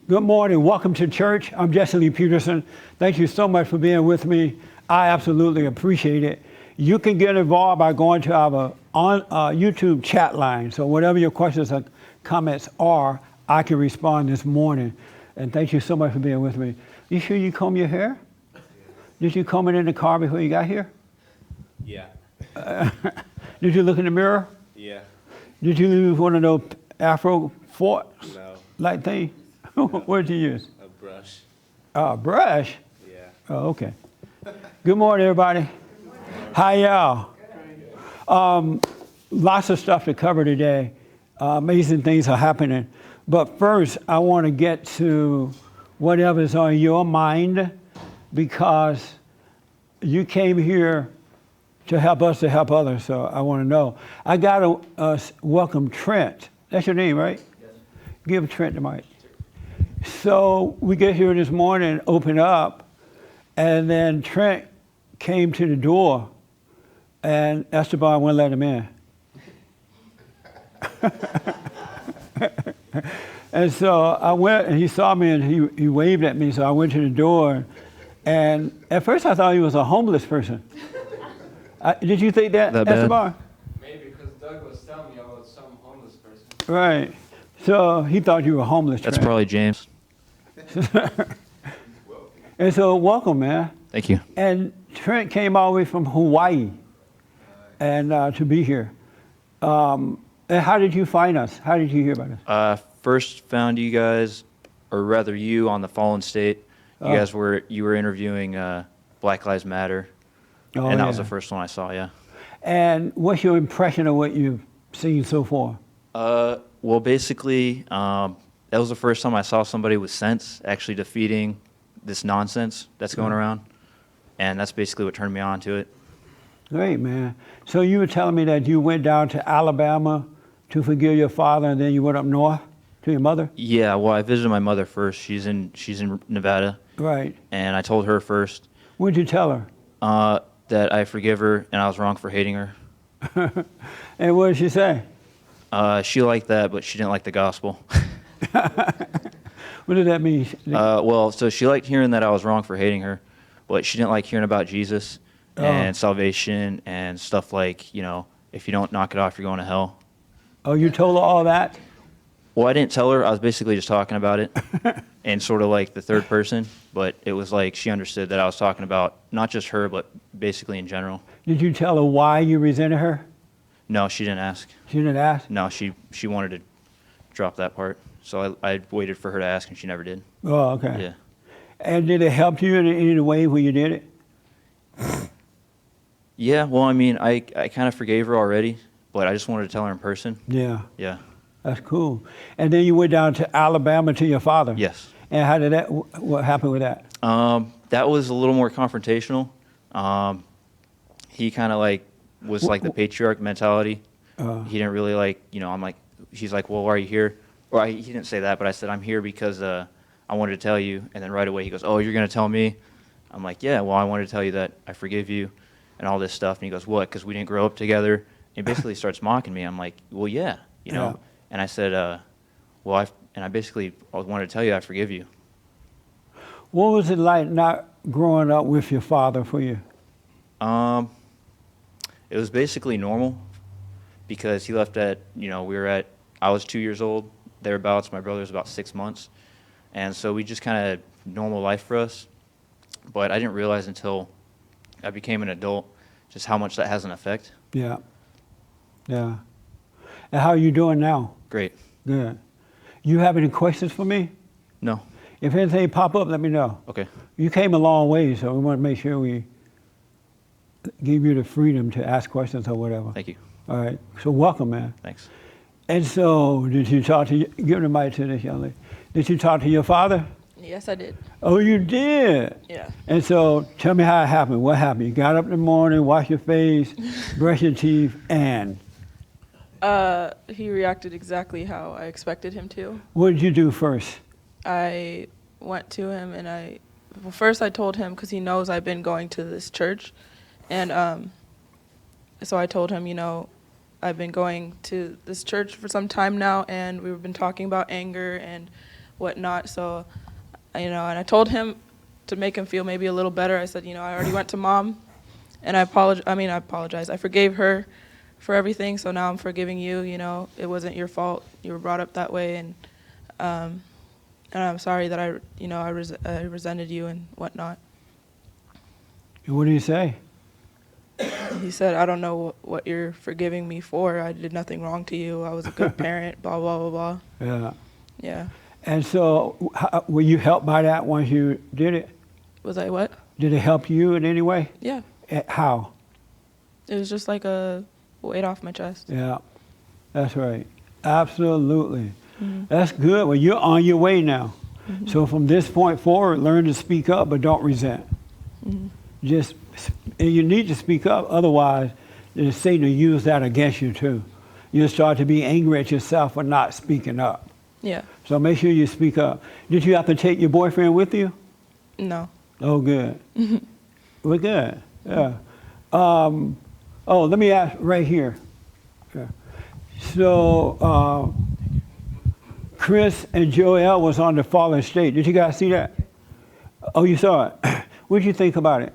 Good morning. Welcome to church. I'm Jesse Lee Peterson. Thank you so much for being with me. I absolutely appreciate it. You can get involved by going to our YouTube chat line. So whatever your questions or comments are, I can respond this morning. And thank you so much for being with me. You sure you comb your hair? Did you comb it in the car before you got here? Yeah. Did you look in the mirror? Yeah. Did you use one of those Afro forks? No. Like thing? What did you use? A brush. A brush? Yeah. Oh, okay. Good morning, everybody. Hi, y'all. Lots of stuff to cover today. Amazing things are happening. But first, I want to get to whatever's on your mind, because you came here to help us to help others. So I want to know. I got to welcome Trent. That's your name, right? Yes. Give Trent the mic. So we get here this morning, open up, and then Trent came to the door, and Esteban wouldn't let him in. And so I went, and he saw me, and he waved at me, so I went to the door, and at first I thought he was a homeless person. Did you think that Esteban? Maybe, because Doug was telling me I was some homeless person. Right. So he thought you were homeless. That's Trent. probably James. And so welcome, man. Thank you. And Trent came all the way from Hawaii and to be here. And how did you find us? How did you hear about us? First found you guys, or rather you, on the Fallen State. You were interviewing Black Lives Matter, and that was the first one I saw. Yeah. And what's your impression of what you've seen so far? Well, basically, that was the first time I saw somebody with sense actually defeating this nonsense that's going around, and that's basically what turned me on to it. Great, man. So you were telling me that you went down to Alabama to forgive your father, and then you went up north to your mother? Yeah. Well, I visited my mother first. She's in Nevada. Right. And I told her first. What did you tell her? That I forgive her and I was wrong for hating her. And what did she say? She liked that, but she didn't like the gospel. What did that mean? Well, so she liked hearing that I was wrong for hating her, but she didn't like hearing about Jesus and salvation and stuff like, if you don't knock it off, you're going to hell. Oh, you told her all that? Well, I didn't tell her. I was basically just talking about it in sort of like the third person, but it was like she understood that I was talking about not just her, but basically in general. Did you tell her why you resented her? No, she didn't ask. She didn't ask? No, she wanted to drop that part. So I waited for her to ask, and she never did. Oh, okay. Yeah. And did it help you in any way when you did it? Yeah, well, I mean, I kind of forgave her already, but I just wanted to tell her in person. Yeah. Yeah. That's cool. And then you went down to Alabama to your father? Yes. And how did that, what happened with that? That was a little more confrontational. He kind of like was like the patriarch mentality. He didn't really like, I'm like, he's like, well, why are you here? Or he didn't say that, but I said, I'm here because I wanted to tell you. And then right away he goes, oh, you're going to tell me? I'm like, yeah, well, I wanted to tell you that I forgive you and all this stuff. And he goes, what? Because we didn't grow up together. And he basically starts mocking me. I'm like, well, yeah, Yeah. And I said, I basically wanted to tell you I forgive you. What was it like not growing up with your father for you? It was basically normal because he left at, I was 2 years old, thereabouts. My brother was about 6 months. And so we just kind of normal life for us. But I didn't realize until I became an adult just how much that has an effect. Yeah. Yeah. And how are you doing now? Great. Good. You have any questions for me? No. If anything pop up, let me know. Okay. You came a long way, so we want to make sure we give you the freedom to ask questions or whatever. Thank you. All right. So welcome, man. Thanks. And so did you talk to, give the mic to this young lady. Did you talk to your father? Yes, I did. Oh, you did? Yeah. And so tell me how it happened. What happened? You got up in the morning, washed your face, brushed your teeth, and? He reacted exactly how I expected him to. What did you do first? I went to him and first I told him, because he knows I've been going to this church, and so I told him, I've been going to this church for some time now, and we've been talking about anger and whatnot. So, and I told him to make him feel maybe a little better. I said, I already went to Mom, and I apologize. I forgave her for everything, so now I'm forgiving you. It wasn't your fault. You were brought up that way, and I'm sorry that I resented you and whatnot. And what did he say? He said, I don't know what you're forgiving me for. I did nothing wrong to you. I was a good parent, blah, blah, blah, blah. Yeah. Yeah. And so, were you helped by that once you did it? Was I what? Did it help you in any way? Yeah. How? It was just like a weight off my chest. Yeah, that's right. Absolutely. That's good. Well, you're on your way now. So from this point forward, learn to speak up, but don't resent. And you need to speak up, otherwise Satan will use that against you too. You'll start to be angry at yourself for not speaking up. Yeah. So make sure you speak up. Did you have to take your boyfriend with you? No. Oh, good. We're good. Yeah. Let me ask right here. Yeah. So Chris and Joel was on the fallen state. Did you guys see that? Oh, you saw it. What did you think about it?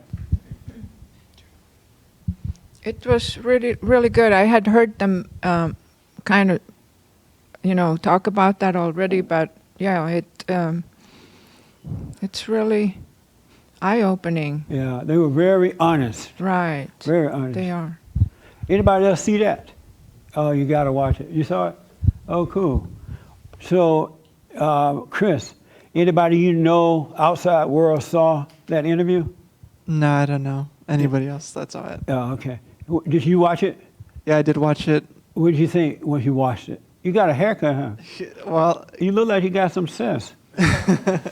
It was really, really good. I had heard them kind of, talk about that already, but yeah, it's really eye-opening. Yeah, they were very honest. Right. Very honest. They are. Anybody else see that? Oh, you got to watch it. You saw it? Oh, cool. So, Chris, anybody outside world saw that interview? No, I don't know anybody else that saw it. Oh, okay. Did you watch it? Yeah, I did watch it. What did you think when you watched it? You got a haircut, huh? Well, You look like you got some sense.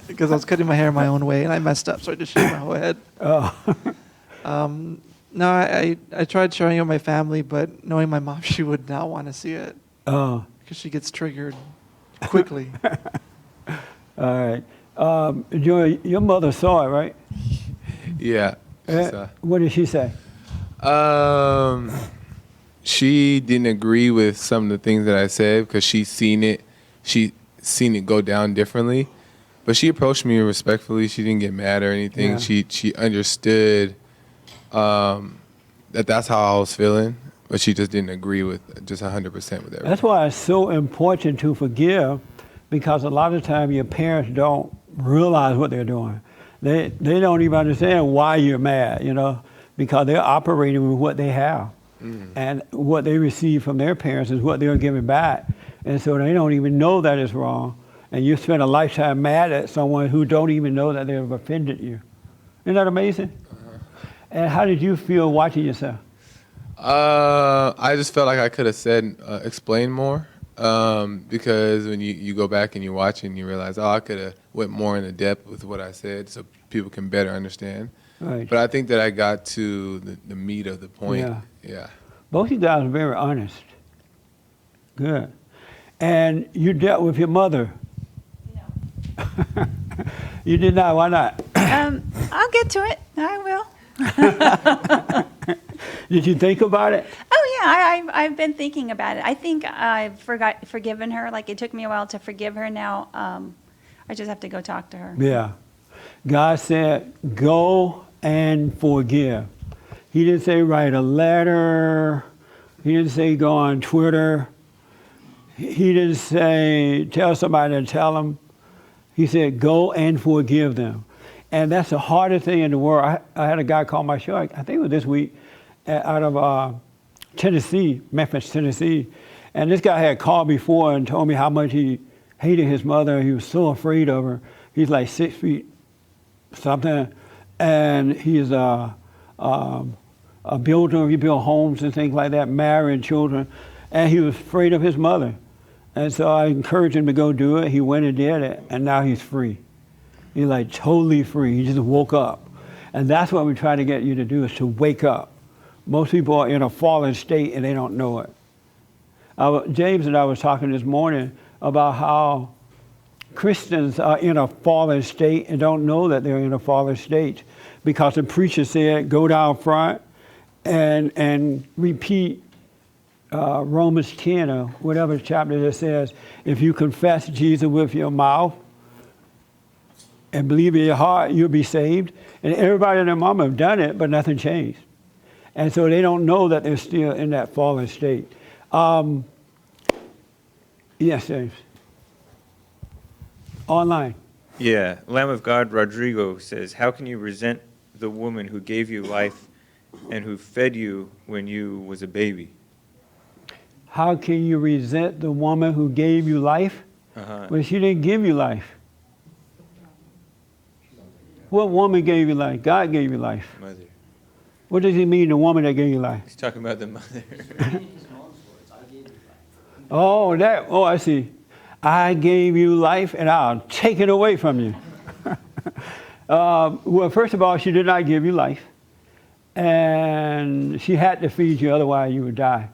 because I was cutting my hair my own way and I messed up, so I just shaved my whole head. Oh. No, I tried showing it my family, but knowing my mom, she would not want to see it Oh. because she gets triggered quickly. All right. Joy, your mother saw it, right? Yeah. What did she say? She didn't agree with some of the things that I said because she's seen it go down differently. But she approached me respectfully. She didn't get mad or anything. Yeah. She understood that's how I was feeling, but she just didn't agree with just 100% with everything. That's why it's so important to forgive, because a lot of time your parents don't realize what they're doing. They don't even understand why you're mad, because they're operating with what they have. And what they receive from their parents is what they're giving back. And so they don't even know that it's wrong. And you spend a lifetime mad at someone who don't even know that they've offended you. Isn't that amazing? And how did you feel watching yourself? I just felt like I could have explained more, because when you go back and you watch it and you realize, I could have went more into depth with what I said so people can better understand. Right. But I think that I got to the meat of the point. Yeah. Both you guys are very honest. Good. And you dealt with your mother. No. You did not. Why not? I'll get to it. I will. Did you think about it? Oh yeah, I've been thinking about it. I think I've forgiven her. Like, it took me a while to forgive her. Now I just have to go talk to her. Yeah. God said, go and forgive. He didn't say write a letter. He didn't say go on Twitter. He didn't say tell somebody to tell them. He said go and forgive them. And that's the hardest thing in the world. I had a guy call my show, I think it was this week, out of Tennessee, Memphis, Tennessee. And this guy had called before and told me how much he hated his mother. He was so afraid of her. He's like 6 feet something. And he's a builder. He built homes and things like that, married children. And he was afraid of his mother. And so I encouraged him to go do it. He went and did it, and now he's free. He's like totally free. He just woke up. And that's what we try to get you to do, is to wake up. Most people are in a fallen state and they don't know it. James and I was talking this morning about how Christians are in a fallen state and don't know that they're in a fallen state, because the preacher said, go down front and repeat Romans 10 or whatever chapter that says, if you confess Jesus with your mouth and believe in your heart you'll be saved. And everybody and their mama have done it, but nothing changed. And so they don't know that they're still in that fallen state. Yes, James. Online. Yeah, Lamb of God Rodrigo says, how can you resent the woman who gave you life and who fed you when you was a baby? How can you resent the woman who gave you life? Uh-huh. Well, she didn't give you life. What woman gave you life? God gave you life. Mother. What does he mean, the woman that gave you life? He's talking about the mother. Oh, I see. I gave you life and I'll take it away from you. Well, first of all, she did not give you life. And she had to feed you, otherwise you would die.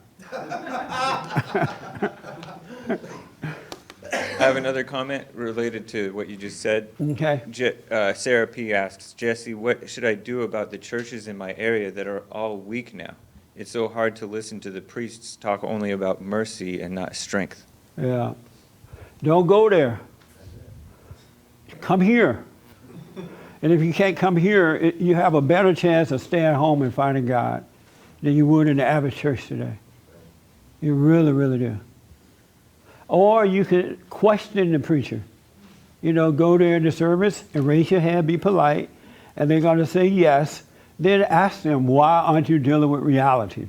I have another comment related to what you just said. Okay. Sarah P. asks, Jesse, what should I do about the churches in my area that are all weak now? It's so hard to listen to the priests talk only about mercy and not strength. Yeah. Don't go there. Come here. And if you can't come here, you have a better chance of staying home and finding God than you would in the average church today. You really, really do. Or you could question the preacher. You know, go there in the service and raise your hand, be polite, and they're going to say yes. Then ask them, why aren't you dealing with reality?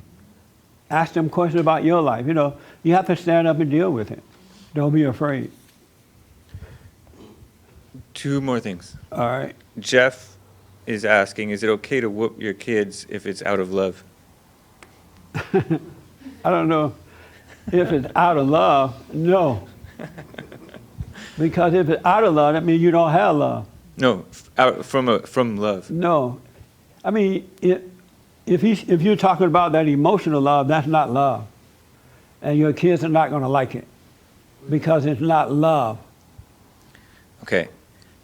Ask them questions about your life. You know, you have to stand up and deal with it. Don't be afraid. Two more things. All right. Jeff is asking, is it okay to whoop your kids if it's out of love? I don't know if it's out of love. No. Because if it's out of love, that means you don't have love. No, from love. No. I mean, if you're talking about that emotional love, that's not love. And your kids are not going to like it because it's not love. Okay,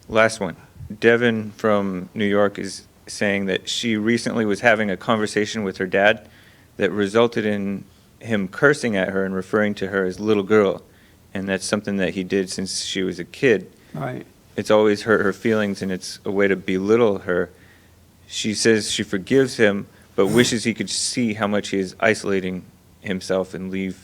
last one. Devin from New York is saying that she recently was having a conversation with her dad that resulted in him cursing at her and referring to her as little girl. And that's something that he did since she was a kid. Right. It's always hurt her feelings, and it's a way to belittle her. She says she forgives him, but wishes he could see how much he is isolating himself and let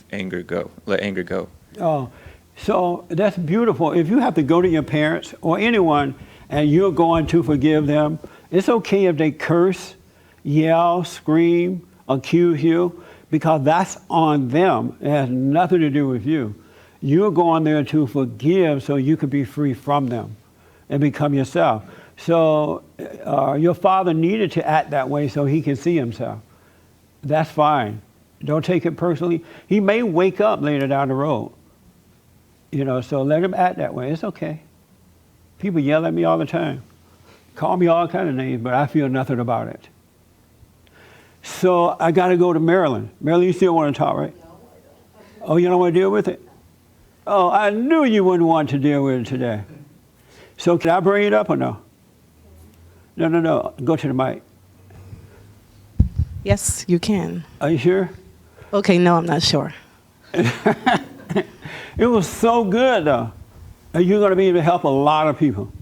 anger go. Oh, so that's beautiful. If you have to go to your parents or anyone and you're going to forgive them, it's okay if they curse, yell, scream, accuse you, because that's on them. It has nothing to do with you. You're going there to forgive so you can be free from them and become yourself. So your father needed to act that way so he can see himself. That's fine. Don't take it personally. He may wake up later down the road. You know, so let him act that way. It's okay. People yell at me all the time. Call me all kind of names, but I feel nothing about it. So I got to go to Maryland. Maryland, you still want to talk, right? No, I don't. Oh, you don't want to deal with it? Oh, I knew you wouldn't want to deal with it today. So can I bring it up or no? No. Go to the mic. Yes, you can. Are you sure? Okay, no, I'm not sure. It was so good, though. And you're going to be able to help a lot of people.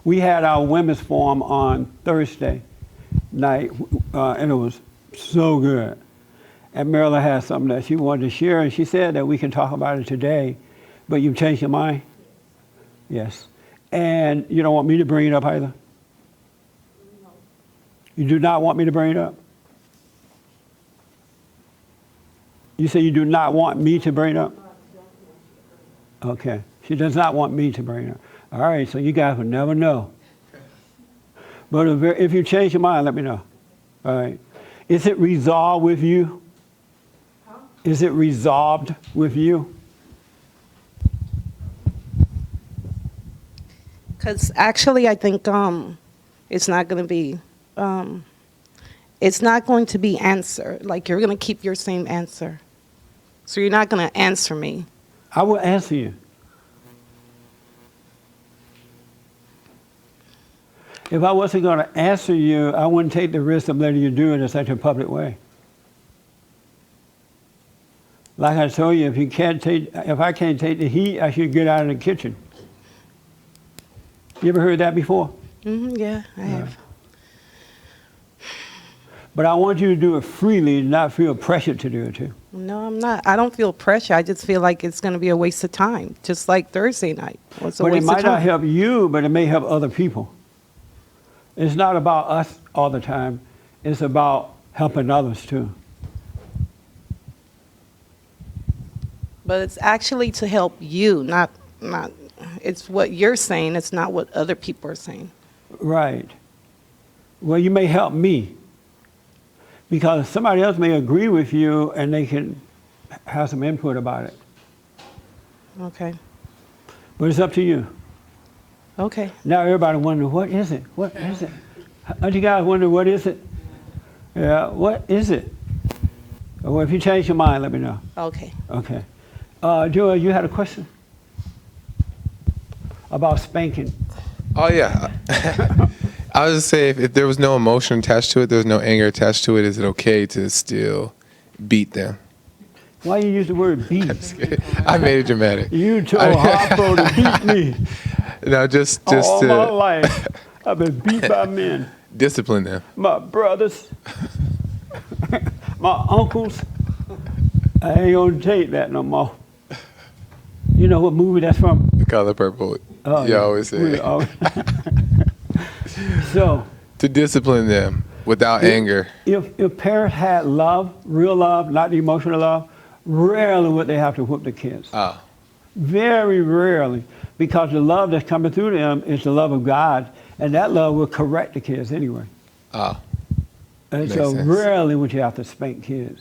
We had our women's forum on Thursday night, and it was so good. And Marilyn had something that she wanted to share, and she said that we can talk about it today, but you've changed your mind? Yes. And you don't want me to bring it up either? No. You do not want me to bring it up? You say you do not want me to bring it up? Okay. She does not want me to bring it up. All right, so you guys will never know. But if you change your mind, let me know. All right. Is it resolved with you? Huh? Is it resolved with you? Because actually, I think it's not going to be. It's not going to be answered. Like you're going to keep your same answer. So you're not going to answer me. I will answer you. If I wasn't going to answer you, I wouldn't take the risk of letting you do it in such a public way. Like I told you, if I can't take the heat, I should get out of the kitchen. You ever heard that before? Yeah, I have. But I want you to do it freely, not feel pressured to do it too. No, I'm not. I don't feel pressure. I just feel like it's going to be a waste of time, just like Thursday night. It's a But it waste of might not time. help you, but it may help other people. It's not about us all the time. It's about helping others too. But it's actually to help you, not. It's what you're saying. It's not what other people are saying. Right. Well, you may help me because somebody else may agree with you and they can have some input about it. Okay. But it's up to you. Okay. Now everybody wondering, what is it? What is it? Don't you guys wonder what is it? Yeah, what is it? Well, if you change your mind, let me know. Okay. Okay. Joel, you had a question about spanking. Oh yeah. I was just saying, if there was no emotion attached to it, there was no anger attached to it, is it okay to still beat them? Why you use the word beat? I made it dramatic. You told Harpo to beat me. No, just All to my life, I've been beat by men. discipline them. My brothers, my uncles. I ain't gonna take that no more. You know what movie that's from? The Color Purple. Oh, You always say. So, To discipline them without anger. if parents had love, real love, not the emotional love, rarely would they have to whoop the kids. Ah, Very rarely, because the love that's coming through them is the love of God, and that love will correct the kids anyway. ah. And Makes so sense. rarely would you have to spank kids.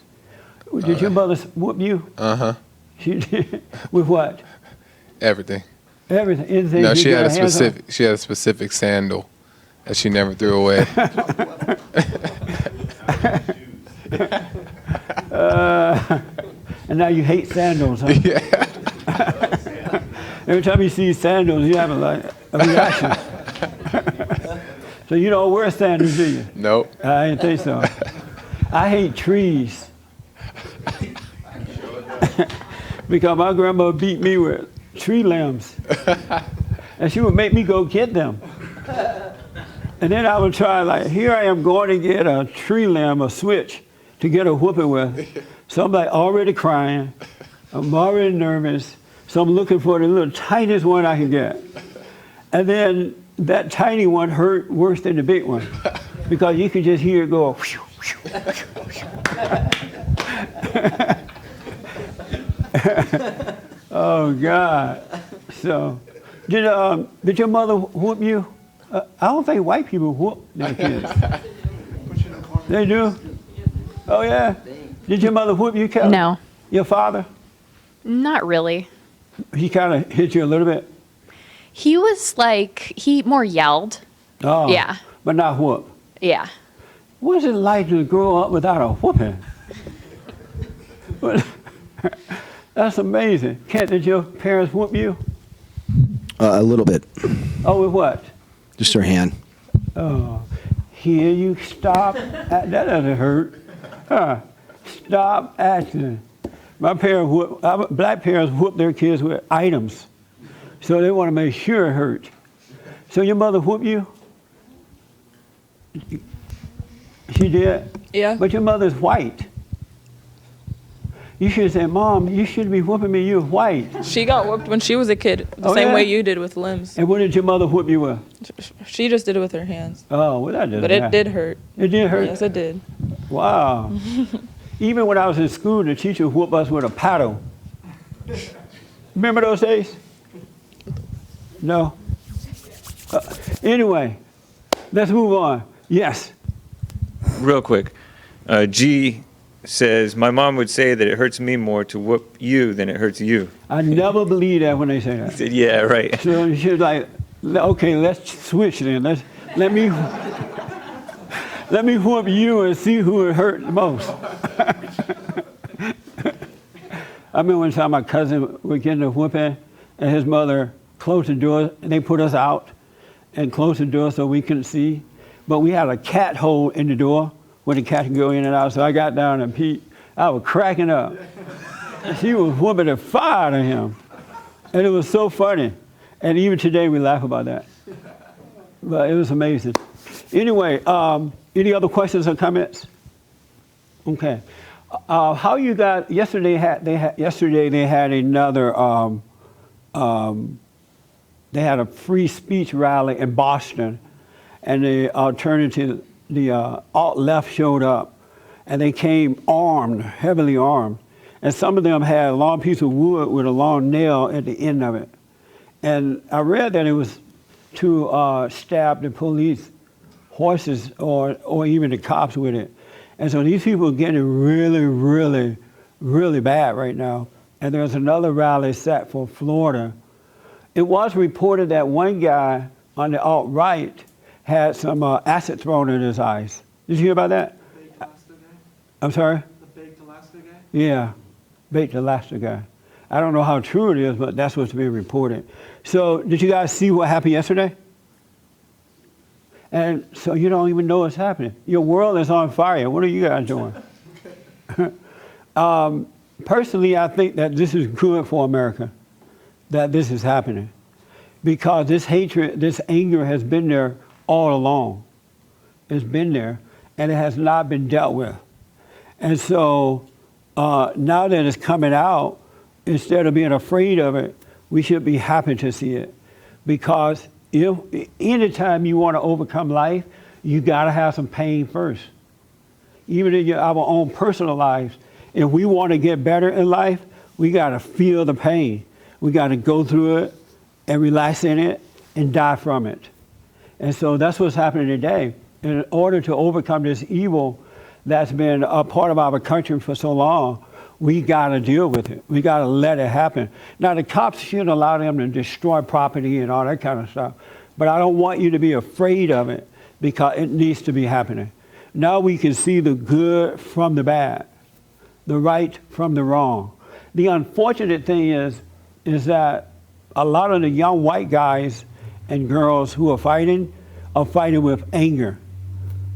Did your mother whoop you? Uh-huh. She did. With what? Everything. Everything. Anything No, you she get had a her hands on? specific sandal that she never threw away. And now you hate sandals, huh? Yeah. Every time you see sandals, you have a reaction. So you don't wear sandals, do you? Nope. I didn't think so. I hate trees. Because my grandma beat me with tree limbs. And she would make me go get them. And then I would try, like, here I am going to get a tree limb, a switch, to get a whooping with. So I'm like already crying. I'm already nervous. So I'm looking for the little tiniest one I can get. And then that tiny one hurt worse than the big one. Because you could just hear it go. Whew, whew, whew. Oh, God. So, did your mother whoop you? I don't think white people whoop their kids. They do? Oh, yeah? Did your mother whoop you, Kelly? No, Your father? not really. He kind of hit you a little bit? He was like, he more yelled. Oh. Yeah. But not whoop. Yeah. What's it like to grow up without a whooping? That's amazing. Kent, did your parents whoop you? A little bit. Oh, with what? Just her hand. Oh, here you stop. That doesn't hurt. Stop acting. My parents, black parents whoop their kids with items. So they want to make sure it hurt. So your mother whooped you? She did? Yeah. But your mother's white. You should say, Mom, you shouldn't be whooping me, you're white. She got whooped when she was a kid, the Oh, same yeah? way you did with limbs. And what did your mother whoop you with? She just did it with her hands. Oh, well, that doesn't But it matter. did hurt. It did hurt? Yes, it did. Wow. Even when I was in school, the teacher would whoop us with a paddle. Remember those days? No? Anyway, let's move on. Yes. Real quick. G says, my mom would say that it hurts me more to whoop you than it hurts you. I never believe that when they say I that. said, yeah, right. So you should like, okay, let's switch then. Let me whoop you and see who it hurt the most. I remember one time my cousin was getting a whooping and his mother closed the door and they put us out and closed the door so we couldn't see. But we had a cat hole in the door where the cat can go in and out. So I got down and peeked. I was cracking up. She was whooping the fire out of him. And it was so funny. And even today we laugh about that. But it was amazing. Anyway, any other questions or comments? Okay. How you got yesterday? Yesterday they had another. They had a free speech rally in Boston, and the alternative, the alt left showed up, and they came armed, heavily armed, and some of them had a long piece of wood with a long nail at the end of it. And I read that it was to stab the police horses or even the cops with it. And so these people are getting really, really, really bad right now. And there's another rally set for Florida. It was reported that one guy on the alt-right had some acid thrown in his eyes. Did you hear about that? The baked Alaska guy? I'm sorry? The baked Alaska guy? Yeah, baked Alaska guy. I don't know how true it is, but that's what's being reported. So did you guys see what happened yesterday? And so you don't even know what's happening. Your world is on fire. What are you guys doing? Personally, I think that this is good for America, that this is happening. Because this hatred, this anger has been there all along. It's been there, and it has not been dealt with. And so now that it's coming out, instead of being afraid of it, we should be happy to see it. Because if anytime you want to overcome life, you got to have some pain first. Even in our own personal lives, if we want to get better in life, we got to feel the pain. We got to go through it and relax in it and die from it. And so that's what's happening today. In order to overcome this evil that's been a part of our country for so long, we got to deal with it. We got to let it happen. Now, the cops shouldn't allow them to destroy property and all that kind of stuff. But I don't want you to be afraid of it because it needs to be happening. Now we can see the good from the bad, the right from the wrong. The unfortunate thing is that a lot of the young white guys and girls who are fighting with anger.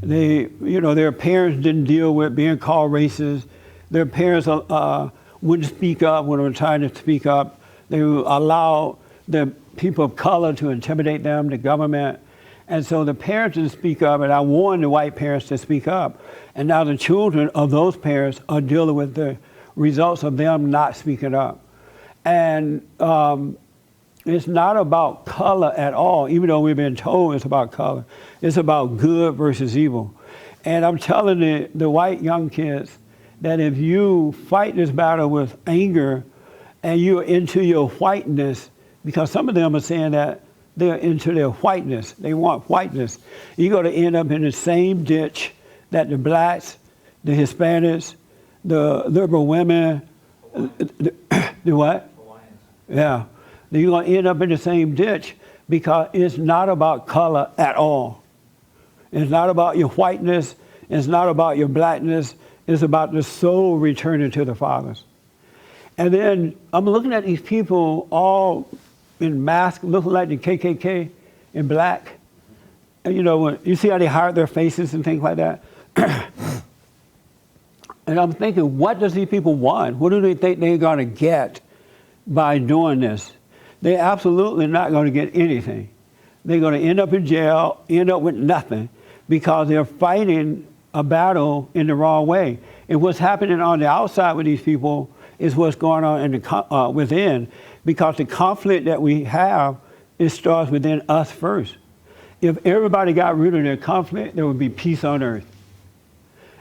Their parents didn't deal with being called racist. Their parents wouldn't speak up when they were trying to speak up. They would allow the people of color to intimidate them, the government. And so the parents didn't speak up, and I warned the white parents to speak up. And now the children of those parents are dealing with the results of them not speaking up. And it's not about color at all, even though we've been told it's about color. It's about good versus evil. And I'm telling the white young kids that if you fight this battle with anger and you're into your whiteness, because some of them are saying that they're into their whiteness, they want whiteness, you're going to end up in the same ditch that the blacks, the Hispanics, the liberal women, the what? Hawaiians. Yeah. You're going to end up in the same ditch because it's not about color at all. It's not about your whiteness. It's not about your blackness. It's about the soul returning to the fathers. And then I'm looking at these people all in masks, looking like the KKK in black. And when you see how they hide their faces and things like that. And I'm thinking, what does these people want? What do they think they're going to get by doing this? They're absolutely not going to get anything. They're going to end up in jail, end up with nothing, because they're fighting a battle in the wrong way. And what's happening on the outside with these people is what's going on in the within, because the conflict that we have, it starts within us first. If everybody got rid of their conflict, there would be peace on earth.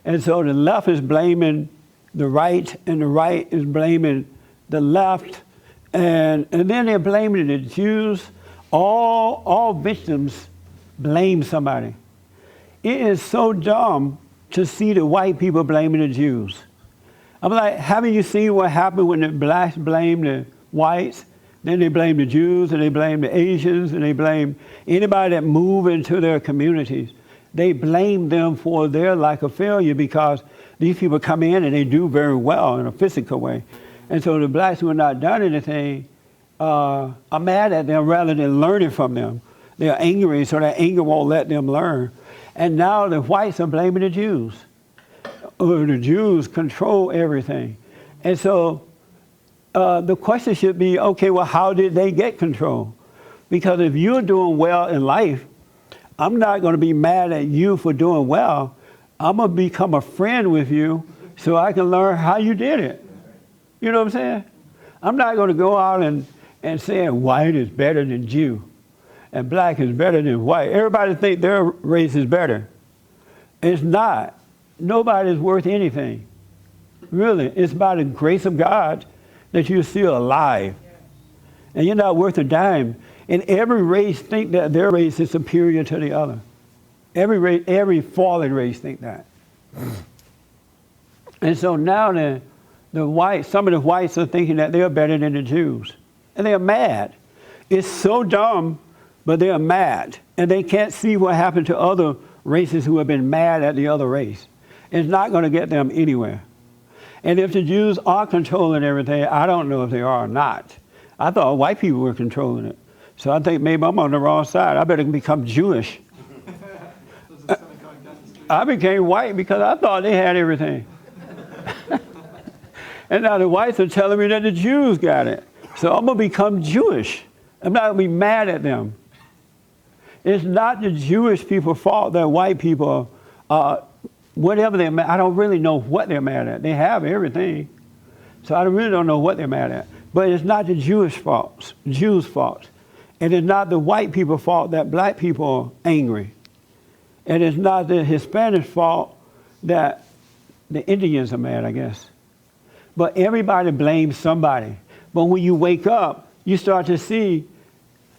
And so the left is blaming the right, and the right is blaming the left, and then they're blaming the Jews. All victims blame somebody. It is so dumb to see the white people blaming the Jews. I'm like, haven't you seen what happened when the blacks blame the whites? Then they blame the Jews, and they blame the Asians, and they blame anybody that move into their communities. They blame them for their lack of failure because these people come in and they do very well in a physical way. And so the blacks who have not done anything are mad at them rather than learning from them. They're angry, so that anger won't let them learn. And now the whites are blaming the Jews. The Jews control everything. And so the question should be, okay, well, how did they get control? Because if you're doing well in life, I'm not going to be mad at you for doing well. I'm going to become a friend with you so I can learn how you did it. You know what I'm saying? I'm not going to go out and say white is better than Jew and black is better than white. Everybody think their race is better. It's not. Nobody's worth anything. Really, it's by the grace of God that you're still alive. And you're not worth a dime. And every race think that their race is superior to the other. Every fallen race think that. And so now the whites, some of the whites are thinking that they're better than the Jews. And they're mad. It's so dumb, but they're mad. And they can't see what happened to other races who have been mad at the other race. It's not going to get them anywhere. And if the Jews are controlling everything, I don't know if they are or not. I thought white people were controlling it. So I think maybe I'm on the wrong side. I better become Jewish. I became white because I thought they had everything. And now the whites are telling me that the Jews got it. So I'm going to become Jewish. I'm not going to be mad at them. It's not the Jewish people's fault that white people, whatever they're mad, I don't really know what they're mad at. They have everything. So I really don't know what they're mad at. But it's not the Jews' fault. And it's not the white people's fault that black people are angry. And it's not the Hispanic fault that the Indians are mad, I guess. But everybody blames somebody. But when you wake up, you start to see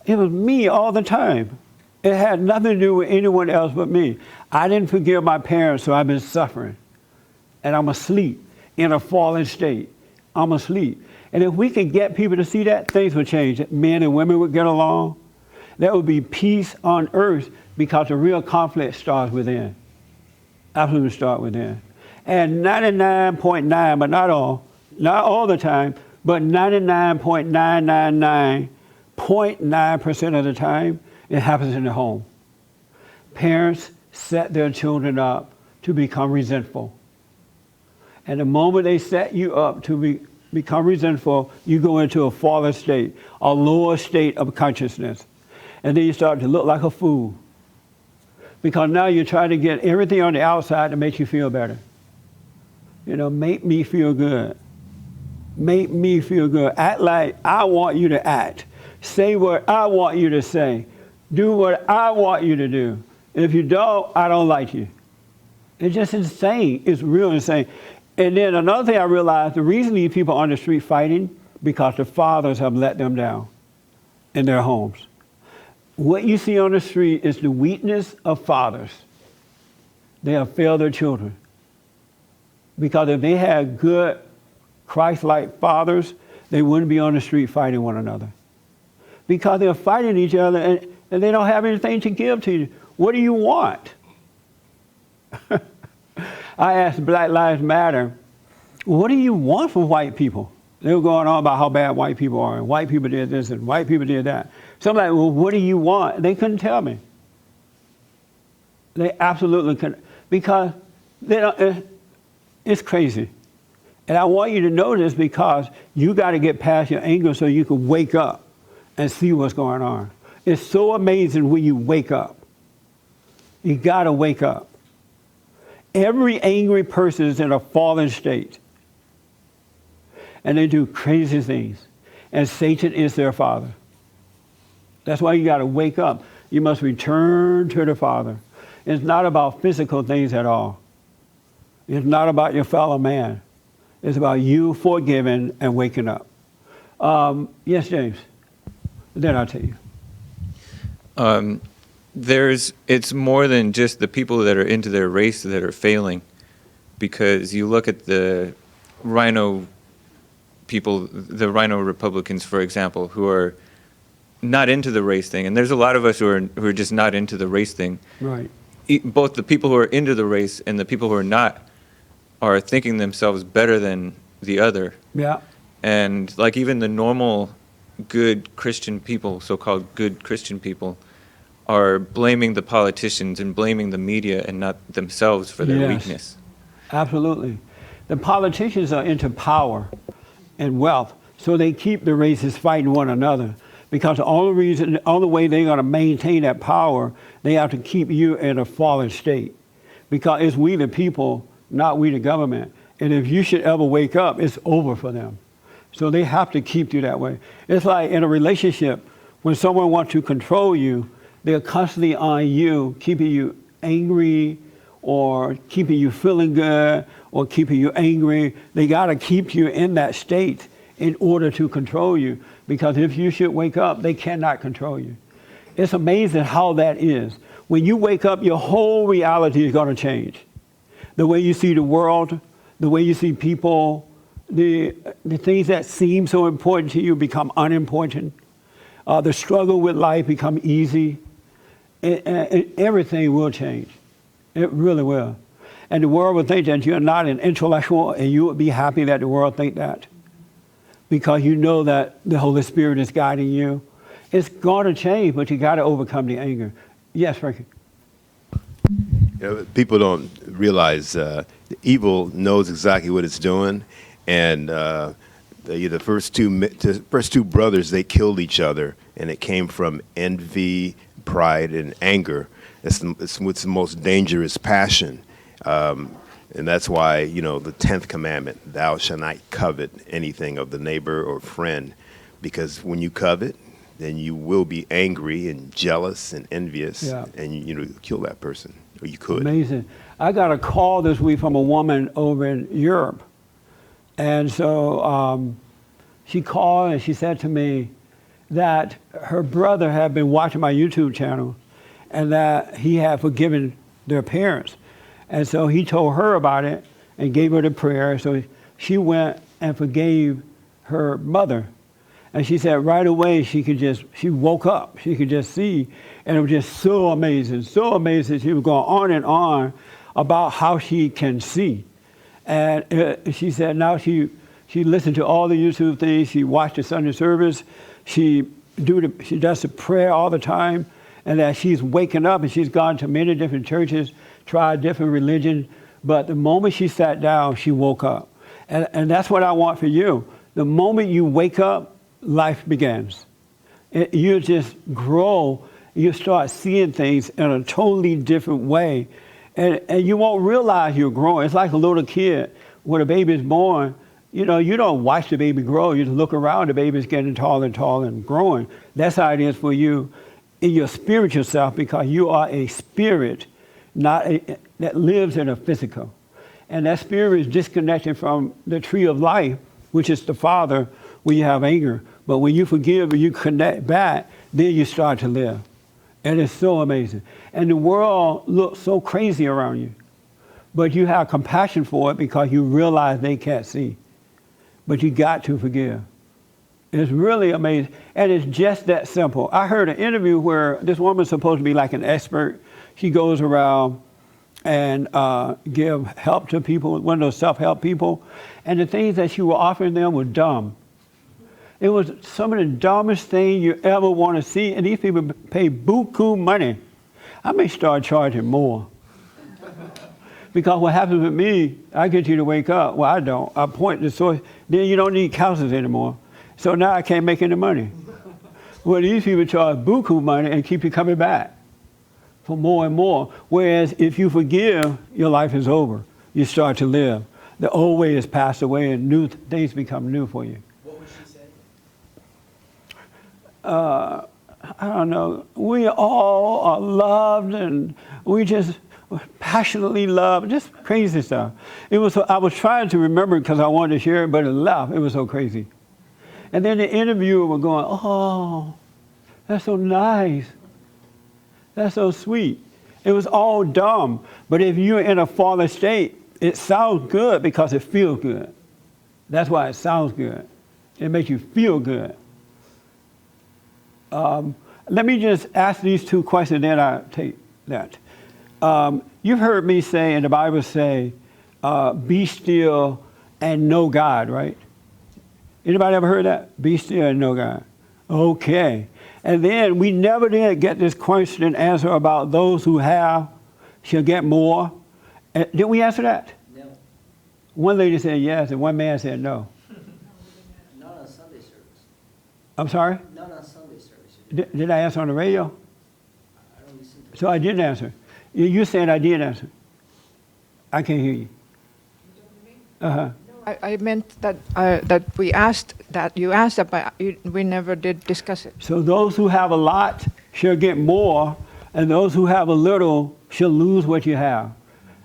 it was me all the time. It had nothing to do with anyone else but me. I didn't forgive my parents, so I've been suffering. And I'm asleep in a fallen state. I'm asleep. And if we could get people to see that, things would change. Men and women would get along. There would be peace on earth because the real conflict starts within. Absolutely start within. And 99.9, but not all the time, but 99.999.9% of the time, it happens in the home. Parents set their children up to become resentful. And the moment they set you up to become resentful, you go into a fallen state, a lower state of consciousness. And then you start to look like a fool. Because now you're trying to get everything on the outside to make you feel better. You know, make me feel good. Make me feel good. Act like I want you to act. Say what I want you to say. Do what I want you to do. If you don't, I don't like you. It's just insane. It's real insane. And then another thing I realized, the reason these people are on the street fighting, because the fathers have let them down in their homes. What you see on the street is the weakness of fathers. They have failed their children. Because if they had good, Christ-like fathers, they wouldn't be on the street fighting one another. Because they're fighting each other and they don't have anything to give to you. What do you want? I asked Black Lives Matter, what do you want from white people? They were going on about how bad white people are, and white people did this, and white people did that. So I'm like, well, what do you want? They couldn't tell me. They absolutely couldn't, because they don't, it's crazy. And I want you to know this because you got to get past your anger so you can wake up and see what's going on. It's so amazing when you wake up. You got to wake up. Every angry person is in a fallen state. And they do crazy things. And Satan is their father. That's why you got to wake up. You must return to the Father. It's not about physical things at all. It's not about your fellow man. It's about you forgiving and waking up. Yes, James. Then I'll tell you. It's more than just the people that are into their race that are failing, because you look at the Rhino people, the Rhino Republicans, for example, who are not into the race thing, and there's a lot of us who are just not into the race thing. Right. Both the people who are into the race and the people who are not are thinking themselves better than the other. Yeah. And like even the normal good Christian people, so-called good Christian people, are blaming the politicians and blaming the media and not themselves for their weakness. Absolutely. The politicians are into power and wealth, so they keep the races fighting one another Because the only way they're going to maintain that power, they have to keep you in a fallen state. Because it's we the people, not we the government. And if you should ever wake up, it's over for them. So they have to keep you that way. It's like in a relationship, when someone wants to control you, they're constantly on you, keeping you angry or keeping you feeling good or keeping you angry. They got to keep you in that state in order to control you. Because if you should wake up, they cannot control you. It's amazing how that is. When you wake up, your whole reality is going to change. The way you see the world, the way you see people, the things that seem so important to you become unimportant. The struggle with life become easy. And everything will change. It really will. And the world will think that you're not an intellectual, and you would be happy that the world think that. Because you know that the Holy Spirit is guiding you. It's going to change, but you got to overcome the anger. Yes, Frankie. People don't realize the evil knows exactly what it's doing, and the first two brothers, they killed each other, and it came from envy, pride, and anger. It's what's the most dangerous passion. And that's why, the 10th commandment, thou shalt not covet anything of the neighbor or friend, because when you covet, then you will be angry and jealous and envious, and you kill that person, or you could. Amazing. I got a call this week from a woman over in Europe, and so she called and she said to me that her brother had been watching my YouTube channel, and that he had forgiven their parents. And so he told her about it and gave her the prayer. So she went and forgave her mother. And she said right away she woke up. She could just see. And it was just so amazing, so amazing. She was going on about how she can see. And she said now she listened to all the YouTube things. She watched the Sunday service. She does the prayer all the time. And that she's waking up, and she's gone to many different churches, tried different religions, but the moment she sat down, she woke up. And that's what I want for you. The moment you wake up, life begins. You just grow, you start seeing things in a totally different way, and you won't realize you're growing. It's like a little kid, when a baby is born, you don't watch the baby grow, you just look around, the baby's getting taller and taller and growing. That's how it is for you in your spiritual self, because you are a spirit that lives in a physical. And that spirit is disconnected from the tree of life, which is the Father, where you have anger. But when you forgive and you connect back, then you start to live. And it's so amazing. And the world looks so crazy around you. But you have compassion for it because you realize they can't see. But you got to forgive. It's really amazing. And it's just that simple. I heard an interview where this woman's supposed to be like an expert. She goes around and give help to people, one of those self-help people. And the things that she was offering them were dumb. It was some of the dumbest thing you ever want to see. And these people pay buku money. I may start charging more. Because what happens with me, I get you to wake up. Well, I don't. I point the source. Then you don't need counselors anymore. So now I can't make any money. Well, these people charge buku money and keep you coming back for more and more. Whereas if you forgive, your life is over. You start to live. The old way has passed away and new things become new for you. What would she say? I don't know. We all are loved, and we just passionately love, just crazy stuff. I was trying to remember because I wanted to share it, but it left. It was so crazy. And then the interviewer was going, oh, that's so nice. That's so sweet. It was all dumb. But if you're in a fallen state, it sounds good because it feels good. That's why it sounds good. It makes you feel good. Let me just ask these two questions, then I'll take that. You've heard me say, and the Bible say, be still and know God, right? Anybody ever heard that? Be still and know God. Okay. And then we never did get this question and answer about those who have shall get more. Did we answer that? No. One lady said yes, and one man said no. Not on Sunday service. I'm sorry? Not on Sunday service. Did I answer on the radio? So I didn't answer. You said I did answer. I can't hear you. Uh-huh. I meant that that we asked that you asked that, but we never did discuss it. So those who have a lot shall get more, and those who have a little shall lose what you have.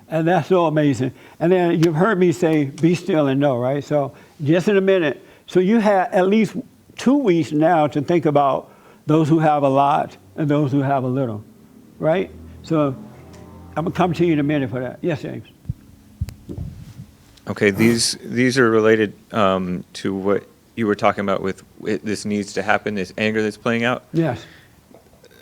And that's so amazing. And then you've heard me say, be still and know, right? So just in a minute. So you have at least 2 weeks now to think about those who have a lot and those who have a little, right? So I'm going to come to you in a minute for that. Yes, James. Okay, these are related to what you were talking about with this needs to happen, this anger that's playing out. Yes.